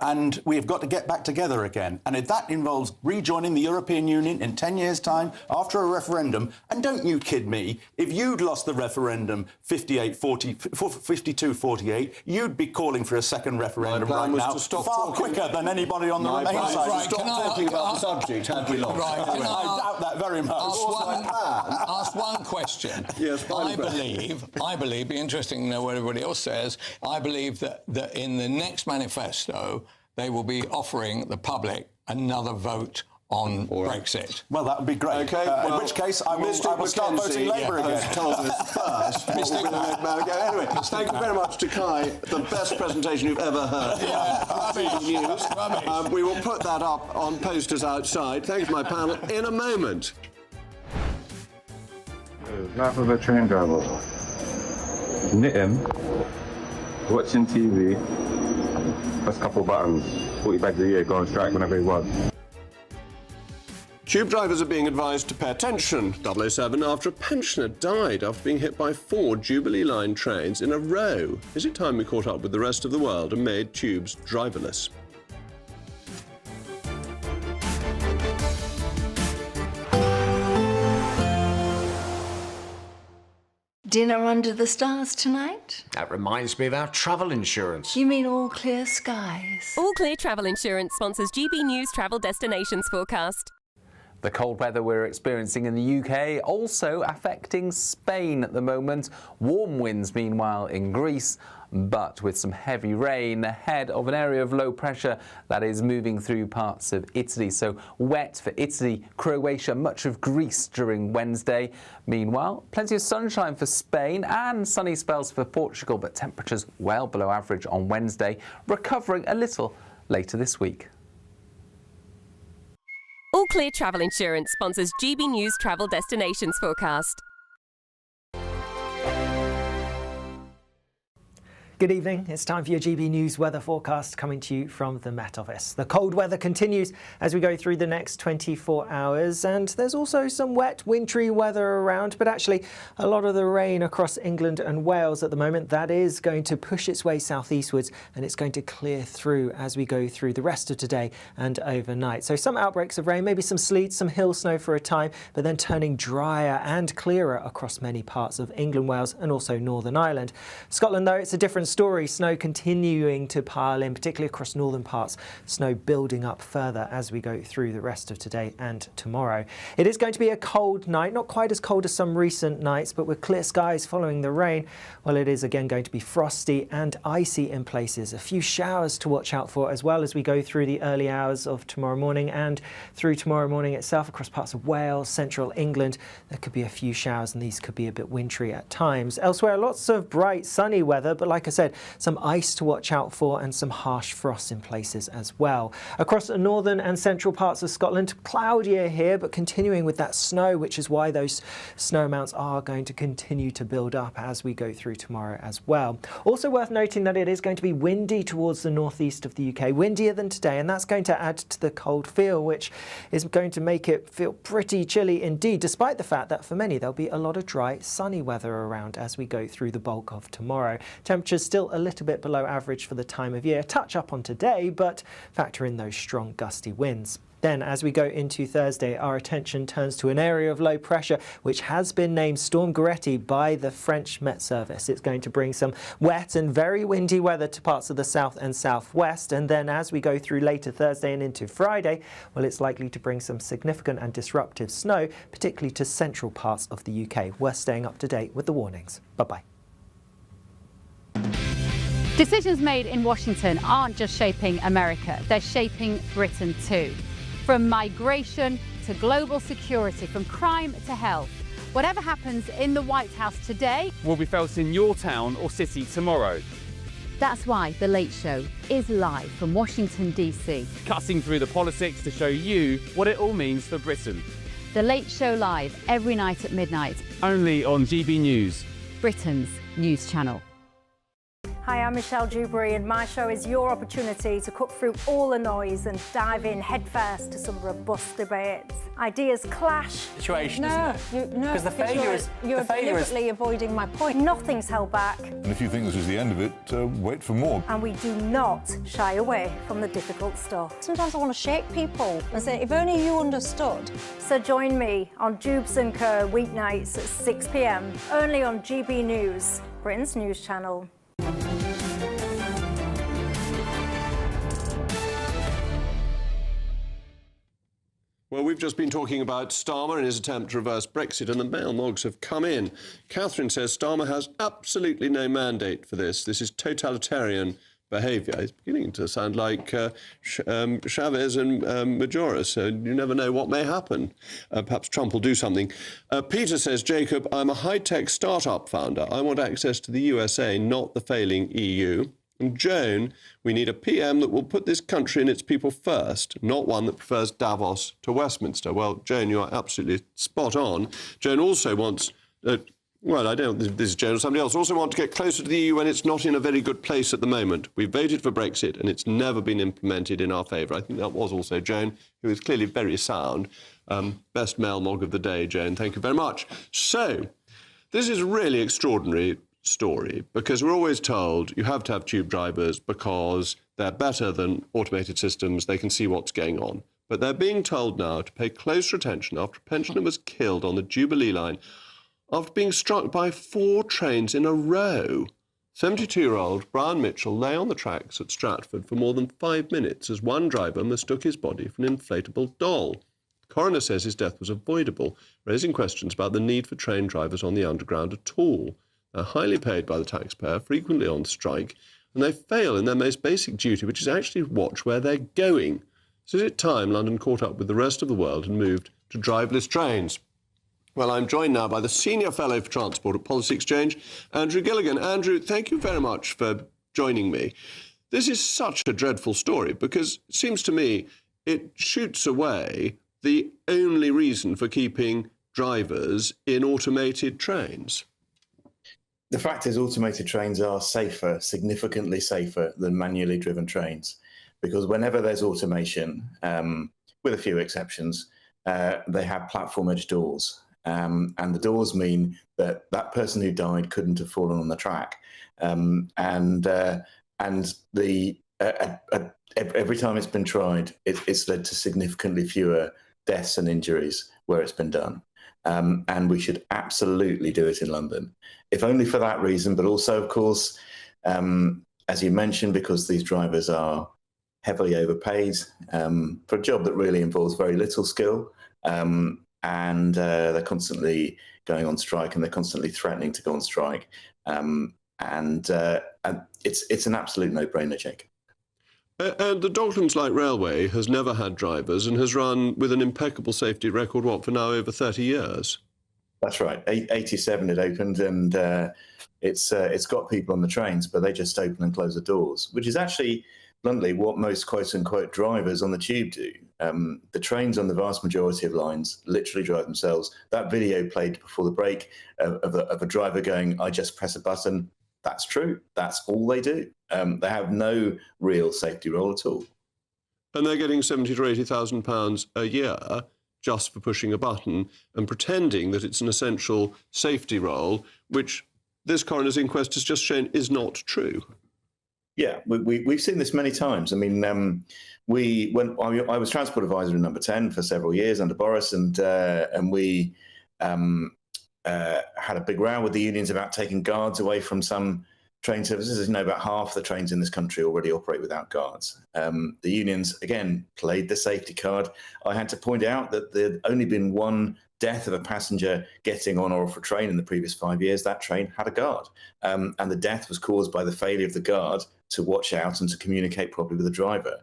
S10: And we've got to get back together again. And if that involves rejoining the European Union in 10 years' time after a referendum, and don't you kid me, if you'd lost the referendum 52-48, you'd be calling for a second referendum right now, far quicker than anybody on the Remain side.
S1: Stop talking about the subject, had we lost.
S10: Right, I doubt that very much.
S17: Ask one question.
S1: Yes,
S17: I believe, be interesting to know what everybody else says, I believe that in the next manifesto, they will be offering the public another vote on Brexit.
S10: Well, that would be great.
S1: Okay,
S10: in which case, I will start voting Labour again.
S1: Told us first. Anyway, thank you very much to Kai. The best presentation you've ever heard. News. We will put that up on posters outside. Thanks, my panel. In a moment.
S18: Life of a train driver. knitting, watching TV, press a couple of buttons, 40 bags a year, go on strike whenever he wants.
S1: Tube drivers are being advised to pay attention. 007 after a pensioner died after being hit by 4 Jubilee Line trains in a row. Is it time we caught up with the rest of the world and made tubes driverless?
S19: Dinner under the stars tonight?
S20: That reminds me of our travel insurance.
S19: You mean all clear skies?
S21: All Clear Travel Insurance sponsors GBNews Travel Destinations Forecast.
S2: The cold weather we're experiencing in the UK also affecting Spain at the moment. Warm winds, meanwhile, in Greece, but with some heavy rain ahead of an area of low pressure that is moving through parts of Italy. So wet for Italy, Croatia, much of Greece during Wednesday. Meanwhile, plenty of sunshine for Spain and sunny spells for Portugal, but temperatures well below average on Wednesday, recovering a little later this week.
S21: All Clear Travel Insurance sponsors GBNews Travel Destinations Forecast.
S22: Good evening. It's time for your GB News weather forecast coming to you from the Met Office. The cold weather continues as we go through the next 24 hours, and there's also some wet, wintry weather around, but actually a lot of the rain across England and Wales at the moment, that is going to push its way southeastwards, and it's going to clear through as we go through the rest of today and overnight. So some outbreaks of rain, maybe some sleet, some hill snow for a time, but then turning drier and clearer across many parts of England, Wales and also Northern Ireland. Scotland, though, it's a different story. Snow continuing to pile in, particularly across northern parts. Snow building up further as we go through the rest of today and tomorrow. It is going to be a cold night, not quite as cold as some recent nights, but with clear skies following the rain. Well, it is again going to be frosty and icy in places. A few showers to watch out for as well as we go through the early hours of tomorrow morning and through tomorrow morning itself across parts of Wales, central England. There could be a few showers and these could be a bit wintry at times. Elsewhere, lots of bright sunny weather, but like I said, some ice to watch out for and some harsh frost in places as well. Across the northern and central parts of Scotland, cloudier here, but continuing with that snow, which is why those snow amounts are going to continue to build up as we go through tomorrow as well. Also worth noting that it is going to be windy towards the northeast of the UK, windier than today, and that's going to add to the cold feel, which is going to make it feel pretty chilly indeed, despite the fact that for many there'll be a lot of dry, sunny weather around as we go through the bulk of tomorrow. Temperatures still a little bit below average for the time of year, touch up on today, but factor in those strong gusty winds. Then as we go into Thursday, our attention turns to an area of low pressure which has been named Storm Goretti by the French Met Service. It's going to bring some wet and very windy weather to parts of the south and southwest, and then as we go through later Thursday and into Friday, well, it's likely to bring some significant and disruptive snow, particularly to central parts of the UK. We're staying up to date with the warnings. Bye-bye.
S6: Decisions made in Washington aren't just shaping America, they're shaping Britain too. From migration to global security, from crime to health. Whatever happens in the White House today
S23: will be felt in your town or city tomorrow.
S6: That's why The Late Show is live from Washington, D.C.
S23: Cutting through the politics to show you what it all means for Britain.
S6: The Late Show live every night at midnight.
S23: Only on GB News,
S6: Britain's news channel.
S11: Hi, I'm Michelle Dewberry, and my show is your opportunity to cut through all the noise and dive in headfirst to some robust debates. Ideas clash.
S24: Situation, isn't it? Because the failure is...
S11: You're deliberately avoiding my point. Nothing's held back.
S25: And if you think this is the end of it, wait for more.
S11: And we do not shy away from the difficult stuff.
S26: Sometimes I want to shake people and say, if only you understood.
S11: So join me on Jubes & Kerr weeknights at 6 p.m, only on GB News, Britain's news channel.
S1: Well, we've just been talking about Starmer and his attempt to reverse Brexit, and the mail mogs have come in. Catherine says Starmer has absolutely no mandate for this. This is totalitarian behaviour. It's beginning to sound like Chavez and Majoris, so you never know what may happen. Perhaps Trump will do something. Peter says, Jacob, I'm a high-tech start-up founder. I want access to the USA, not the failing EU. And Joan, we need a PM that will put this country and its people first, not one that prefers Davos to Westminster. Well, Joan, you are absolutely spot on. Joan also wants Well, I don't. This is Joe. Somebody else also want to get closer to the EU when it's not in a very good place at the moment. We voted for Brexit and it's never been implemented in our favour. I think that was also Joan, who is clearly very sound. Best male mog of the day, Joan. Thank you very much. So, this is a really extraordinary story because we're always told you have to have tube drivers because they're better than automated systems. They can see what's going on. But they're being told now to pay closer attention after a pensioner was killed on the Jubilee line after being struck by 4 trains in a row. 72-year-old Brian Mitchell lay on the tracks at Stratford for more than 5 minutes as one driver mistook his body for an inflatable doll. The coroner says his death was avoidable, raising questions about the need for train drivers on the Underground at all. They're highly paid by the taxpayer, frequently on strike, and they fail in their most basic duty, which is actually watch where they're going. So is it time London caught up with the rest of the world and moved to driverless trains? Well, I'm joined now by the Senior Fellow for Transport at Policy Exchange, Andrew Gilligan. Andrew, thank you very much for joining me. This is such a dreadful story because it seems to me it shoots away the only reason for keeping drivers in automated trains.
S4: The fact is automated trains are safer, significantly safer than manually driven trains, because whenever there's automation, with a few exceptions, they have platform edge doors. And the doors mean that that person who died couldn't have fallen on the track. Every time it's been tried, it's led to significantly fewer deaths and injuries where it's been done. And we should absolutely do it in London, if only for that reason, but also, of course, as you mentioned, because these drivers are heavily overpaid for a job that really involves very little skill. And they're constantly going on strike, and they're constantly threatening to go on strike. And it's an absolute no-brainer, Jake.
S1: And the Docklands Light Railway has never had drivers and has run with an impeccable safety record, for now over 30 years?
S4: That's right. 87 it opened, and it's got people on the trains, but they just open and close the doors, which is actually, bluntly, what most quote-unquote drivers on the tube do. The trains on the vast majority of lines literally drive themselves. That video played before the break of a driver going, "I just press a button." That's true. That's all they do. They have no real safety role at all.
S1: And they're getting £70,000 to £80,000 a year just for pushing a button and pretending that it's an essential safety role, which this coroner's inquest has just shown is not true.
S4: Yeah, we've seen this many times. I mean, I was transport advisor in Number 10 for several years under Boris, and we had a big row with the unions about taking guards away from some train services. As you know, about half the trains in this country already operate without guards. The unions, again, played the safety card. I had to point out that there'd only been one death of a passenger getting on or off a train in the previous 5 years. That train had a guard. And the death was caused by the failure of the guard to watch out and to communicate properly with the driver.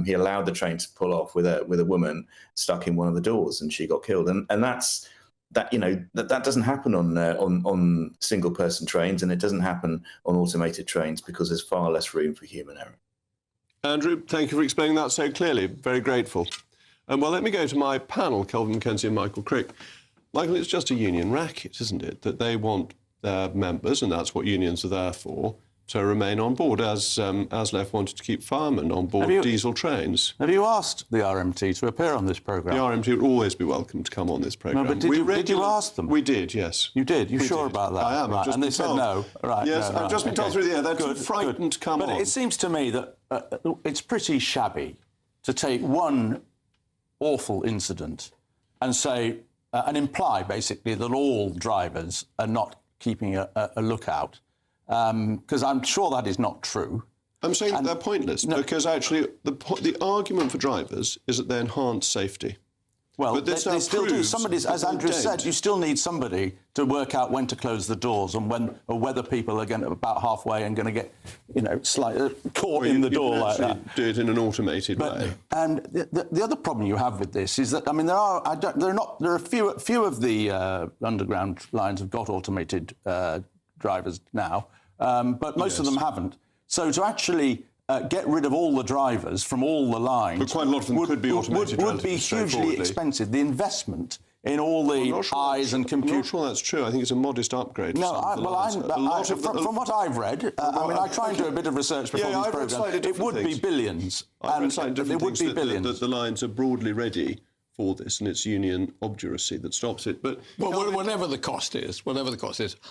S4: He allowed the train to pull off with a woman stuck in one of the doors, and she got killed. And that doesn't happen on single person trains, and it doesn't happen on automated trains because there's far less room for human error.
S1: Andrew, thank you for explaining that so clearly. Very grateful. Well, let me go to my panel, Kelvin McKenzie and Michael Crick. Michael, it's just a union racket, isn't it? That they want their members, and that's what unions are there for, to remain on board, as ASLEF wanted to keep firemen on board diesel trains.
S10: Have you asked the RMT to appear on this programme?
S1: The RMT would always be welcome to come on this programme.
S10: No, but did you ask them?
S1: We did, yes.
S10: You did? You sure about that?
S1: I am.
S10: Right. And they said no? Right.
S1: Yes,
S10: no,
S1: I've just been told through the air they're too frightened to come on.
S10: But it seems to me that it's pretty shabby to take one awful incident and say, and imply, basically, that all drivers are not keeping a lookout. Because I'm sure that is not true.
S1: I'm saying that they're pointless, because actually the argument for drivers is that they enhance safety.
S10: Well, they still do. As Andrew said, you still need somebody to work out when to close the doors and whether people are going to, about halfway and going to get, slightly caught in the door like that.
S1: Do it in an automated way.
S10: And the other problem you have with this is that there are few of the underground lines have got automated drivers now, but most of them haven't. So to actually get rid of all the drivers from all the lines,
S1: but quite a lot of them could be automated,
S10: would be hugely expensive. The investment in all the eyes and
S1: I'm
S10: compute.
S1: not sure that's true. I think it's a modest upgrade.
S10: No, from what I've read, I mean, I try and do a bit of research before these programmes. It would be billions. It would be billions.
S1: That the lines are broadly ready for this, and it's union obduracy that stops it. But
S17: whatever the cost is,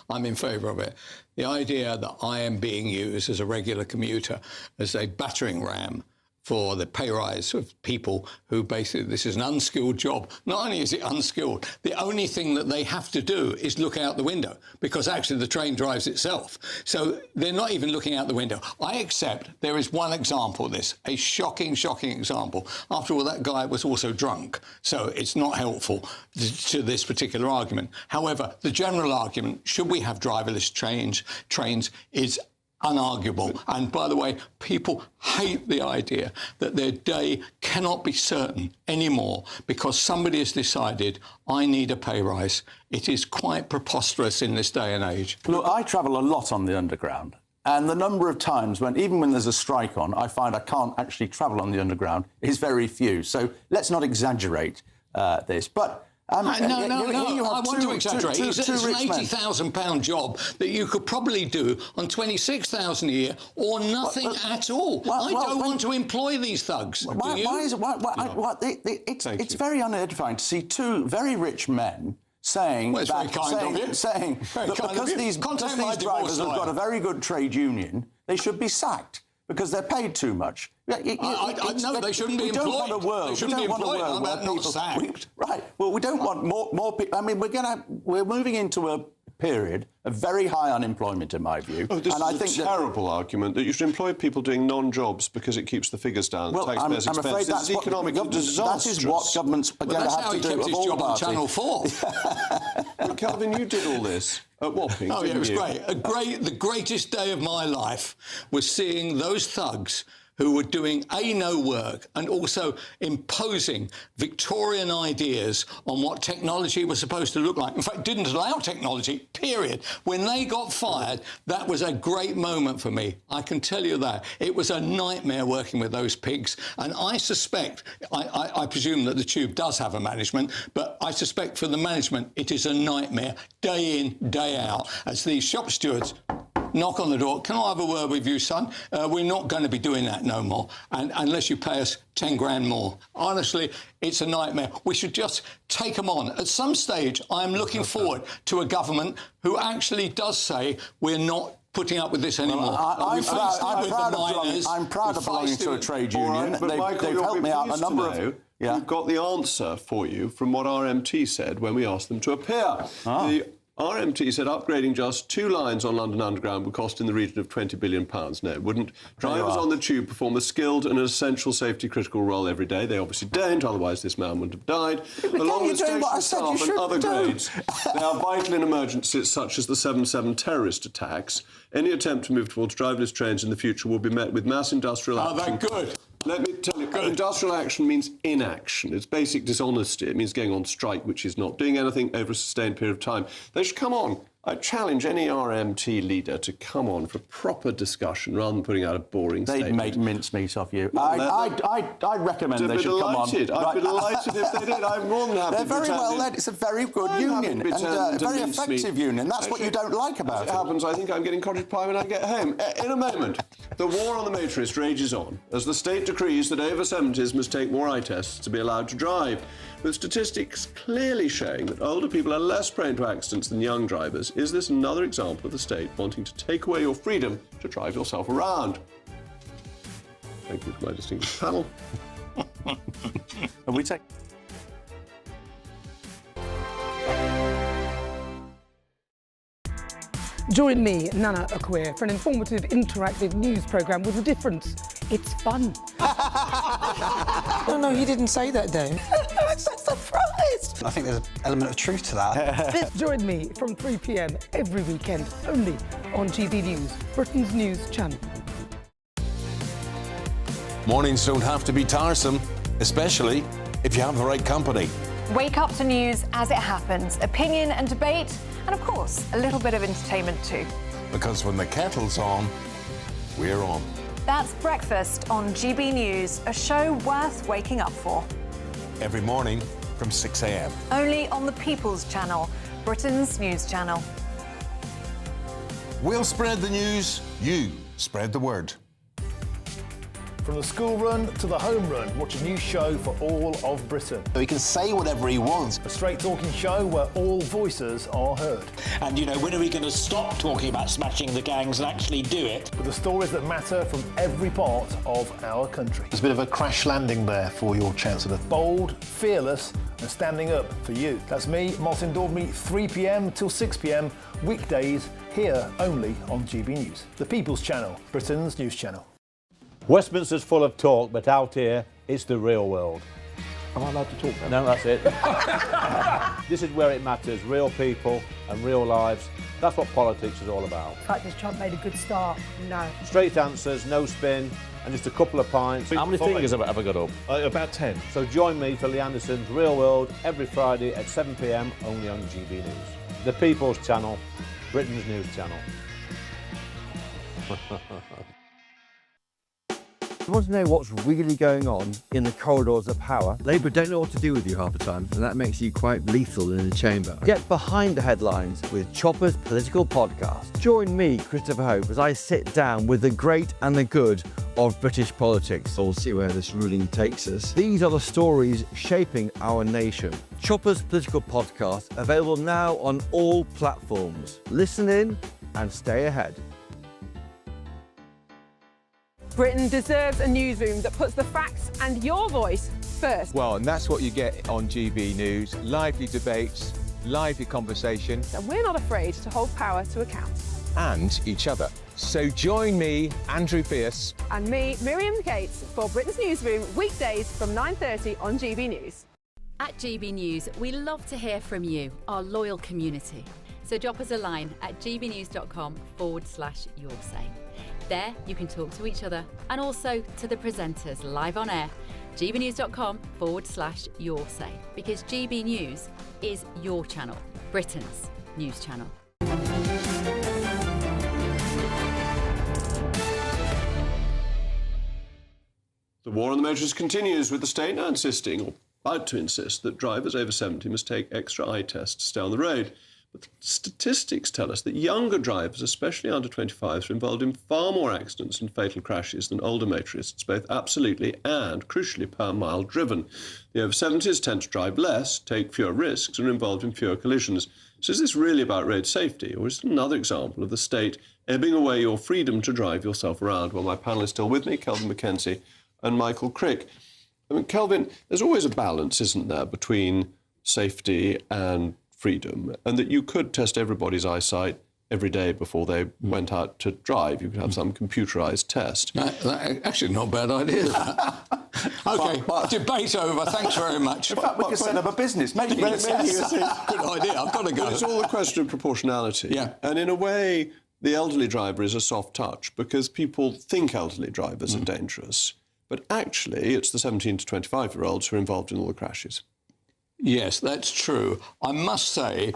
S17: I'm in favour of it. The idea that I am being used as a regular commuter, as a battering ram for the pay rise of people who basically, this is an unskilled job. Not only is it unskilled, the only thing that they have to do is look out the window, because actually the train drives itself. So they're not even looking out the window. I accept there is one example of this, a shocking, shocking example. After all, that guy was also drunk, so it's not helpful to this particular argument. However, the general argument, should we have driverless trains is unarguable. And by the way, people hate the idea that their day cannot be certain anymore because somebody has decided, I need a pay rise. It is quite preposterous in this day and age.
S10: Look, I travel a lot on the Underground, and the number of times when, even when there's a strike on, I find I can't actually travel on the Underground is very few. So let's not exaggerate this. But
S17: no, I want to exaggerate. It's an £80,000 job that you could probably do on £26,000 a year or nothing at all. I don't want to employ these thugs.
S10: It's very unedifying to see two very rich men saying that because these drivers have got a very good trade union, they should be sacked because they're paid too much.
S17: No, they shouldn't be employed. They shouldn't be employed. I'm not sacked.
S10: Right. Well, we don't want more people. I mean, we're moving into a period of very high unemployment, in my view.
S1: Oh, this is a terrible argument that you should employ people doing non-jobs because it keeps the figures down.
S10: Well, I'm afraid that's economic disastrous. That is what governments are going to have to do.
S17: That's how he kept his job on Channel 4.
S1: Well, Calvin, you did all this at Wapping.
S17: Oh, yeah, it was great. The greatest day of my life was seeing those thugs who were doing no work and also imposing Victorian ideas on what technology was supposed to look like. In fact, didn't allow technology, period. When they got fired, that was a great moment for me. I can tell you that. It was a nightmare working with those pigs. And I suspect, I presume that the Tube does have a management, but I suspect for the management, it is a nightmare, day in, day out, as these shop stewards knock on the door. Can I have a word with you, son? We're not going to be doing that no more, and unless you pay us 10 grand more. Honestly, it's a nightmare. We should just take them on. At some stage, I'm looking forward to a government who actually does say we're not putting up with this anymore.
S10: I'm proud of belonging to a trade union.
S1: Right,
S10: they've helped me out a number of...
S1: Yeah. We've got the answer for you from what RMT said when we asked them to appear. The RMT said upgrading just 2 lines on London Underground would cost in the region of £20 billion. No, it wouldn't. Drivers on the Tube perform a skilled and an essential safety-critical role every day. They obviously don't, otherwise this man wouldn't have died. Along with station staff and other grades, they are vital in emergencies such as the 7/7 terrorist attacks. Any attempt to move towards driverless trains in the future will be met with mass industrial action.
S17: Oh, they're good.
S1: Let me tell you, industrial action means inaction. It's basic dishonesty. It means going on strike, which is not doing anything over a sustained period of time. They should come on. I challenge any RMT leader to come on for a proper discussion rather than putting out a boring statement.
S10: They'd make mincemeat of you. I'd recommend they should come on.
S1: I'd be delighted if they did. I'm more than happy
S10: They're very well led. It's a very good union and a very effective union. That's what you don't like about it.
S1: As it happens, I think I'm getting cottage pie when I get home. In a moment, the war on the motorist rages on as the state decrees that over 70s must take more eye tests to be allowed to drive. With statistics clearly showing that older people are less prone to accidents than young drivers, is this another example of the state wanting to take away your freedom to drive yourself around? Thank you to my distinguished panel.
S10: And we take...
S5: Join me, Nana Akweer, for an informative, interactive news programme with a difference. It's fun.
S24: No, he didn't say that, Dave.
S5: I'm so surprised.
S20: I think there's an element of truth to that.
S5: Join me from 3 p.m. every weekend, only on GB News, Britain's news channel.
S9: Mornings don't have to be tiresome, especially if you have the right company.
S12: Wake up to news as it happens, opinion and debate, and of course, a little bit of entertainment too.
S9: Because when the kettle's on, we're on.
S12: That's Breakfast on GB News, a show worth waking up for.
S9: Every morning from 6 a.m.
S12: Only on the People's Channel, Britain's news channel.
S9: We'll spread the news, you spread the word.
S3: From the school run to the home run, watch a new show for all of Britain.
S7: He can say whatever he wants.
S3: A straight talking show where all voices are heard.
S8: And, you know, when are we going to stop talking about smashing the gangs and actually do it?
S3: With the stories that matter from every part of our country.
S13: There's a bit of a crash landing there for your Chancellor.
S3: Bold, fearless and standing up for you. That's me, Martin Daubney, 3 p.m. till 6 p.m, weekdays, here only on GB News. The People's Channel, Britain's news channel.
S14: Westminster's full of talk, but out here, it's the real world.
S3: Am I allowed to talk
S14: No,
S3: now?
S14: that's it. This is where it matters, real people and real lives. That's what politics is all about.
S5: The fact is Trump made a good start. No.
S14: Straight answers, no spin, and just a couple of pints. How many fingers have I got up?
S3: About 10.
S14: So join me for Lee Anderson's Real World every Friday at 7 p.m, only on GB News. The People's Channel, Britain's news channel.
S15: You want to know what's really going on in the corridors of power?
S27: Labour don't know what to do with you half the time, and that makes you quite lethal in the chamber.
S15: Get behind the headlines with Chopper's Political Podcast. Join me, Christopher Hope, as I sit down with the great and the good of British politics.
S27: We'll see where this ruling takes us.
S15: These are the stories shaping our nation. Chopper's Political Podcast, available now on all platforms. Listen in and stay ahead.
S28: Britain deserves a newsroom that puts the facts and your voice first.
S29: Well, and that's what you get on GB News. Lively debates, lively conversation.
S28: And we're not afraid to hold power to account.
S29: And each other. So join me, Andrew Pierce.
S28: And me, Miriam Gates, for Britain's Newsroom, weekdays from 9:30 on GB News.
S6: At GB News, we love to hear from you, our loyal community. So drop us a line at gbnews.com/yoursay. There, you can talk to each other and also to the presenters live on air. gbnews.com/yoursay, because GB News is your channel, Britain's news channel.
S1: The war on the motorist continues, with the state now insisting, or about to insist, that drivers over 70 must take extra eye tests to stay on the road. But the statistics tell us that younger drivers, especially under 25s, are involved in far more accidents and fatal crashes than older motorists, both absolutely and, crucially, per mile driven. The over 70s tend to drive less, take fewer risks, and are involved in fewer collisions. So is this really about road safety, or is it another example of the state ebbing away your freedom to drive yourself around? Well, my panel is still with me, Kelvin McKenzie and Michael Crick. I mean, Kelvin, there's always a balance, isn't there, between safety and freedom, and that you could test everybody's eyesight every day before they went out to drive. You could have some computerised test.
S17: Actually, not a bad idea. OK, debate over. Thanks very much.
S10: In fact, we could set up a business making it.
S17: Good idea. I've got to go.
S1: But it's all a question of proportionality.
S17: Yeah.
S1: And in a way, the elderly driver is a soft touch, because people think elderly drivers are dangerous. But actually, it's the 17 to 25-year-olds who are involved in all the crashes.
S17: Yes, that's true. I must say,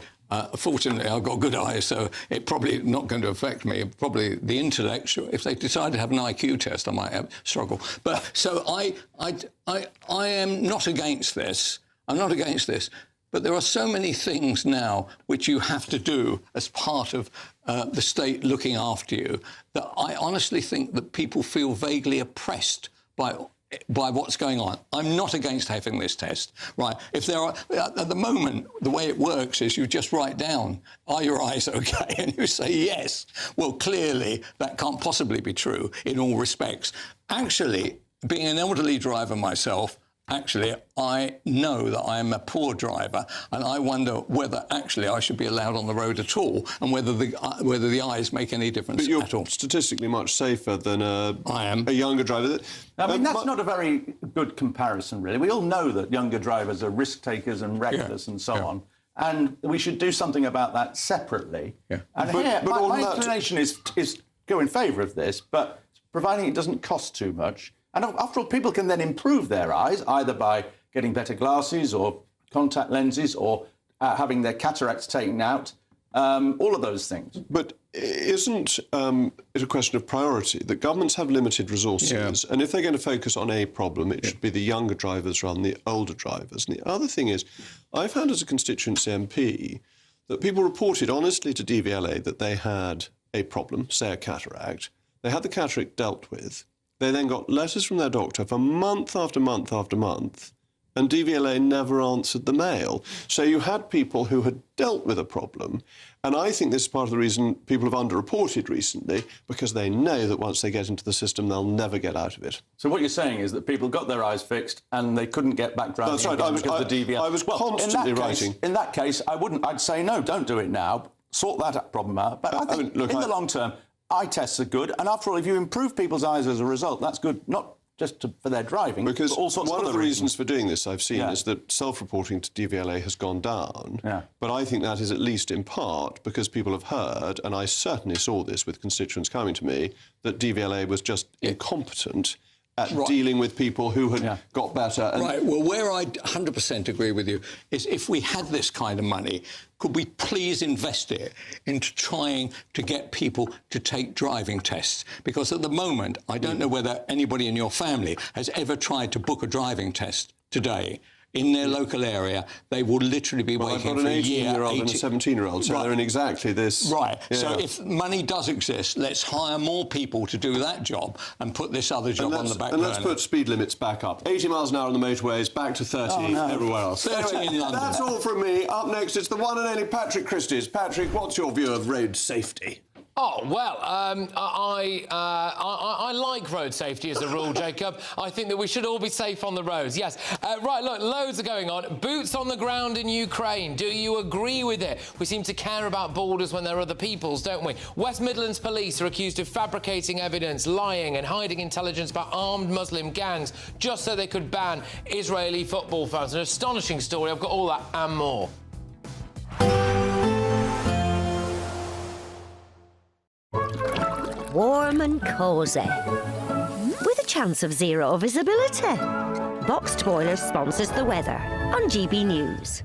S17: fortunately, I've got good eyes, so it's probably not going to affect me. Probably the intellectual. If they decide to have an IQ test, I might struggle. But so I am not against this. I'm not against this. But there are so many things now which you have to do as part of the state looking after you that I honestly think that people feel vaguely oppressed by what's going on. I'm not against having this test, right? If there are, at the moment, the way it works is you just write down, are your eyes okay? And you say yes. Well, clearly, that can't possibly be true in all respects. Actually, being an elderly driver myself, actually, I know that I am a poor driver, and I wonder whether actually I should be allowed on the road at all, and whether the eyes make any difference
S1: but you're
S17: at all.
S1: Statistically much safer than a younger driver.
S10: I mean, that's not a very good comparison, really. We all know that younger drivers are risk takers and reckless and so on. And we should do something about that separately. Yeah. And my inclination is go in favour of this, but providing it doesn't cost too much. And after all, people can then improve their eyes, either by getting better glasses or contact lenses or having their cataracts taken out, all of those things.
S1: But isn't it a question of priority? That governments have limited resources, and if they're going to focus on a problem, it should be the younger drivers rather than the older drivers. And the other thing is, I found as a constituency MP that people reported honestly to DVLA that they had a problem, say a cataract. They had the cataract dealt with. They then got letters from their doctor for month after month after month, and DVLA never answered the mail. So you had people who had dealt with a problem, and I think this is part of the reason people have underreported recently, because they know that once they get into the system, they'll never get out of it.
S10: So what you're saying is that people got their eyes fixed and they couldn't get back driving.
S1: That's right.
S10: Because the DVLA...
S1: I was constantly writing.
S10: In that case, I'd say no, don't do it now. Sort that problem out. But I think in the long term, eye tests are good, and after all, if you improve people's eyes as a result, that's good, not just for their driving,
S1: because
S10: but all sorts
S1: one
S10: of
S1: of
S10: other
S1: the reasons for doing this I've seen is that self-reporting to DVLA has gone down. But I think that is at least in part because people have heard, and I certainly saw this with constituents coming to me, that DVLA was just incompetent at dealing with people who had got better. And
S17: Well, where I 100% agree with you is if we had this kind of money, could we please invest it into trying to get people to take driving tests? Because at the moment, I don't know whether anybody in your family has ever tried to book a driving test today. In their local area, they will literally be waiting for a year.
S1: I've got an 18-year-old and a 17-year-old, so they're in exactly this...
S17: Right. So if money does exist, let's hire more people to do that job and put this other job on the back burner.
S1: And let's put speed limits back up. 80 miles an hour on the motorways, back to 30 everywhere else.
S17: 30 in London.
S1: That's all from me. Up next, it's the one and only Patrick Christys. Patrick, what's your view of road safety?
S2: Oh, well, I like road safety as a rule, Jacob. I think that we should all be safe on the roads, yes. Right, look, loads are going on. Boots on the ground in Ukraine. Do you agree with it? We seem to care about borders when they're other people's, don't we? West Midlands police are accused of fabricating evidence, lying and hiding intelligence about armed Muslim gangs just so they could ban Israeli football fans. An astonishing story. I've got all that and more.
S16: Warm and cosy, with a chance of zero visibility. Boxed Boilers sponsors the weather on GB News.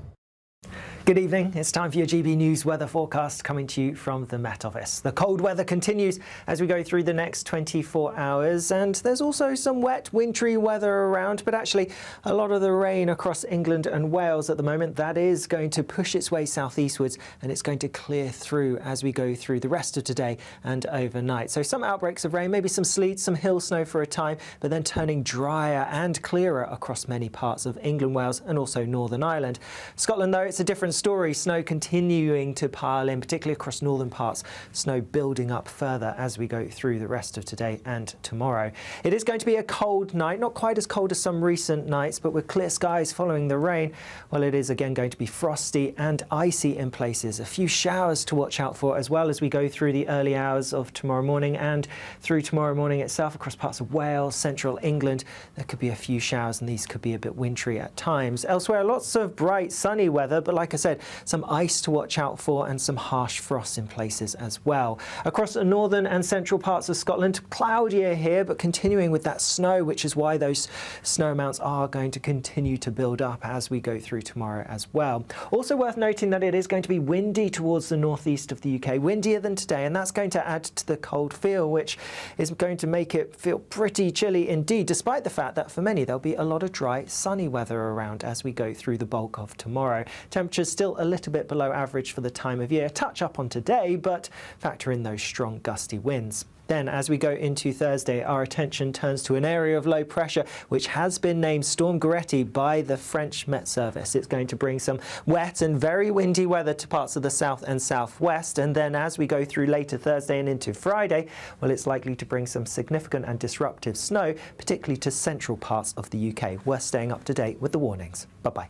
S18: Good evening. It's time for your GB News weather forecast coming to you from the Met Office. The cold weather continues as we go through the next 24 hours, and there's also some wet, wintry weather around, but actually a lot of the rain across England and Wales at the moment, that is going to push its way southeastwards, and it's going to clear through as we go through the rest of today and overnight. So some outbreaks of rain, maybe some sleet, some hill snow for a time, but then turning drier and clearer across many parts of England, Wales and also Northern Ireland. Scotland, though, it's a different story. Snow continuing to pile in, particularly across northern parts. Snow building up further as we go through the rest of today and tomorrow. It is going to be a cold night, not quite as cold as some recent nights, but with clear skies following the rain. Well, it is again going to be frosty and icy in places. A few showers to watch out for as well as we go through the early hours of tomorrow morning and through tomorrow morning itself across parts of Wales, central England. There could be a few showers and these could be a bit wintry at times. Elsewhere, lots of bright sunny weather, but like I said, some ice to watch out for and some harsh frost in places as well. Across the northern and central parts of Scotland, cloudier here, but continuing with that snow, which is why those snow amounts are going to continue to build up as we go through tomorrow as well. Also worth noting that it is going to be windy towards the northeast of the UK, windier than today, and that's going to add to the cold feel, which is going to make it feel pretty chilly indeed, despite the fact that for many there'll be a lot of dry, sunny weather around as we go through the bulk of tomorrow. Temperatures still a little bit below average for the time of year, touch up on today, but factor in those strong gusty winds. Then, as we go into Thursday, our attention turns to an area of low pressure which has been named Storm Goretti by the French Met Service. It's going to bring some wet and very windy weather to parts of the south and southwest. And then as we go through later Thursday and into Friday, well, it's likely to bring some significant and disruptive snow, particularly to central parts of the UK. We're staying up to date with the warnings. Bye-bye.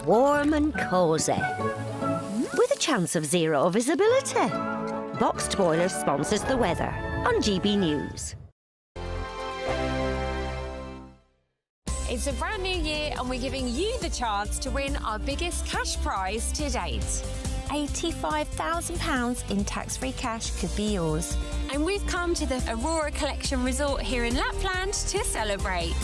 S16: Warm and cosy, with a chance of zero visibility. Boxed Boilers sponsors the weather on GB News.
S19: It's a brand new year and we're giving you the chance to win our biggest cash prize to date.
S21: £85,000 in tax-free cash could be yours.
S19: And we've come to the Aurora Collection Resort here in Lapland to celebrate.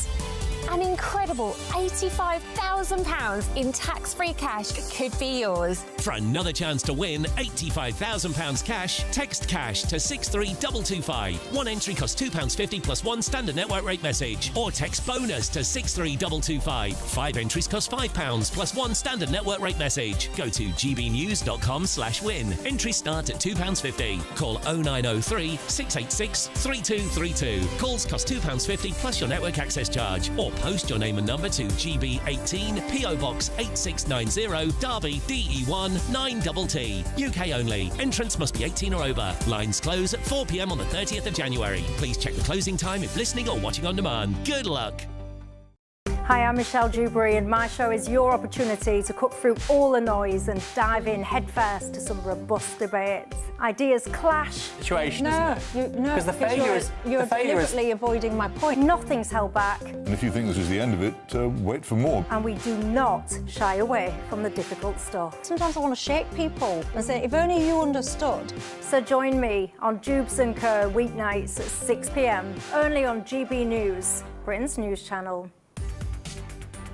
S19: An incredible £85,000 in tax-free cash could be yours.
S4: For another chance to win £85,000 cash, text cash to 63225. One entry costs £2.50 plus one standard network rate message. Or text bonus to 63225. 5 entries cost £5 plus one standard network rate message. Go to gbnews.com/win. Entries start at £2.50. Call 0903 686 3232. Calls cost £2.50 plus your network access charge. Or post your name and number to GB18 PO Box 8690 Derby DE1 9TT. UK only. Entrance must be 18 or over. Lines close at 4 p.m. on the 30th of January. Please check the closing time if listening or watching on demand. Good luck.
S11: Hi, I'm Michelle Dewberry, and my show is your opportunity to cut through all the noise and dive in headfirst to some robust debates. Ideas clash.
S12: Situation,
S11: No,
S12: isn't it?
S11: no,
S12: Because the failure is
S11: you're deliberately avoiding my point. Nothing's held back,
S20: And if you think this is the end of it, wait for more.
S11: and we do not shy away from the difficult stuff. Sometimes I want to shake people and say, if only you understood. So join me on Dubes & Co. weeknights at 6 p.m. only on GB News, Britain's news channel.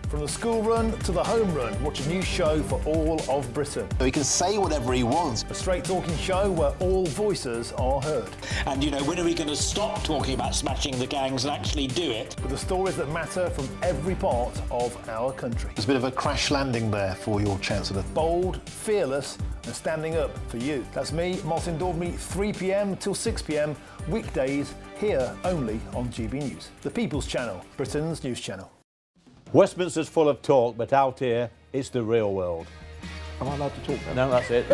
S3: From the school run to the home run, watch a new show for all of Britain.
S7: So he can say whatever he wants.
S3: A straight-talking show where all voices are heard.
S8: And, you know, when are we going to stop talking about smashing the gangs and actually do it?
S3: With the stories that matter from every part of our country.
S13: There's a bit of a crash landing there for your Chancellor.
S3: Bold, fearless and standing up for you. That's me, Martin Daubney, 3 p.m. till 6 p.m. weekdays here only on GB News. The People's Channel, Britain's news channel.
S14: Westminster's full of talk, but out here, it's the real world.
S20: Am I allowed to talk
S14: No,
S20: now?
S14: that's it.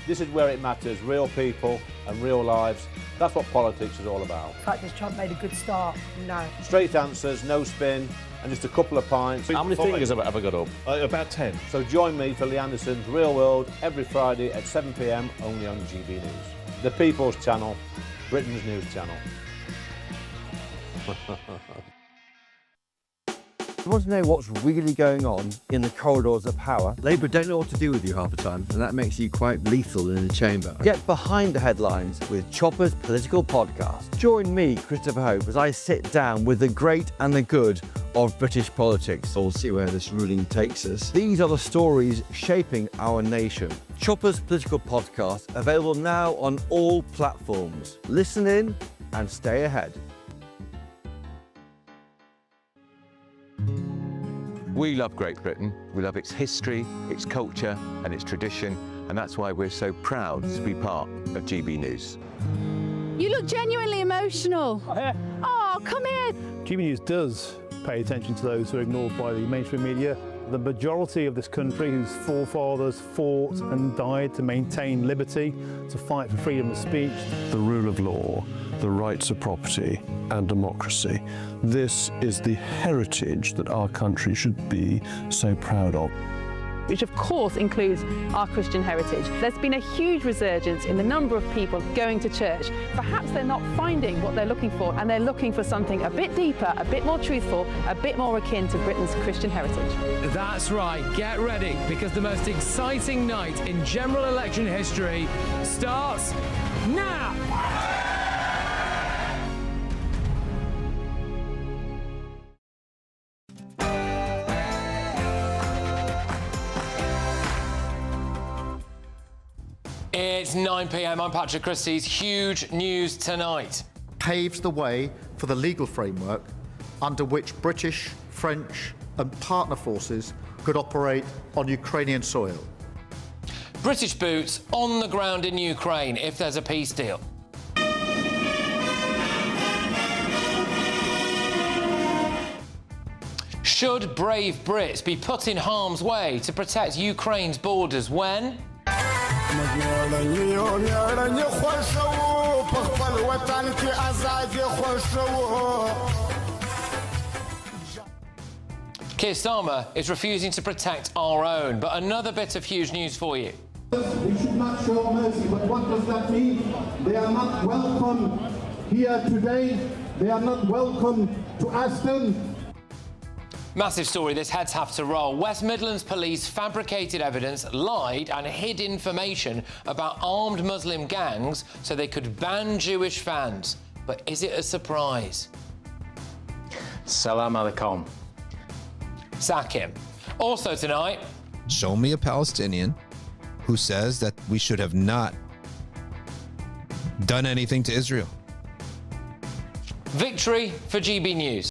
S14: This is where it matters, real people and real lives. That's what politics is all about.
S5: In fact, has Trump made a good start? No.
S14: Straight answers, no spin, and just a couple of pints. How many fingers have I got up?
S20: About 10.
S14: So join me for Lee Anderson's Real World every Friday at 7 p.m. only on GB News. The People's Channel, Britain's news channel.
S15: You want to know what's really going on in the corridors of power?
S27: Labour don't know what to do with you half the time, and that makes you quite lethal in the chamber.
S15: Get behind the headlines with Chopper's political podcast. Join me, Christopher Hope, as I sit down with the great and the good of British politics.
S27: We'll see where this ruling takes us.
S15: These are the stories shaping our nation. Chopper's political podcast, available now on all platforms. Listen in and stay ahead.
S29: We love Great Britain. We love its history, its culture and its tradition, and that's why we're so proud to be part of GB News.
S6: You look genuinely emotional. Oh, come here.
S3: GB News does pay attention to those who are ignored by the mainstream media. The majority of this country whose forefathers fought and died to maintain liberty, to fight for freedom of speech. The rule of law, the rights of property and democracy. This is the heritage that our country should be so proud of.
S28: Which of course includes our Christian heritage. There's been a huge resurgence in the number of people going to church. Perhaps they're not finding what they're looking for, and they're looking for something a bit deeper, a bit more truthful, a bit more akin to Britain's Christian heritage.
S22: That's right, get ready, because the most exciting night in general election history starts now!
S2: It's 9 p.m. I'm Patrick Christie's huge news tonight.
S23: Paves the way for the legal framework under which British, French and partner forces could operate on Ukrainian soil.
S2: British boots on the ground in Ukraine if there's a peace deal. Should brave Brits be put in harm's way to protect Ukraine's borders when? Keir Starmer is refusing to protect our own, but another bit of huge news for you.
S24: We should not show mercy, but what does that mean? They are not welcome here today. They are not welcome to Aston.
S2: Massive story, this heads have to roll. West Midlands police fabricated evidence, lied and hid information about armed Muslim gangs so they could ban Jewish fans. But is it a surprise? Salam alaikum. Sack him. Also tonight,
S1: show me a Palestinian who says that we should have not done anything to Israel.
S2: victory for GB News.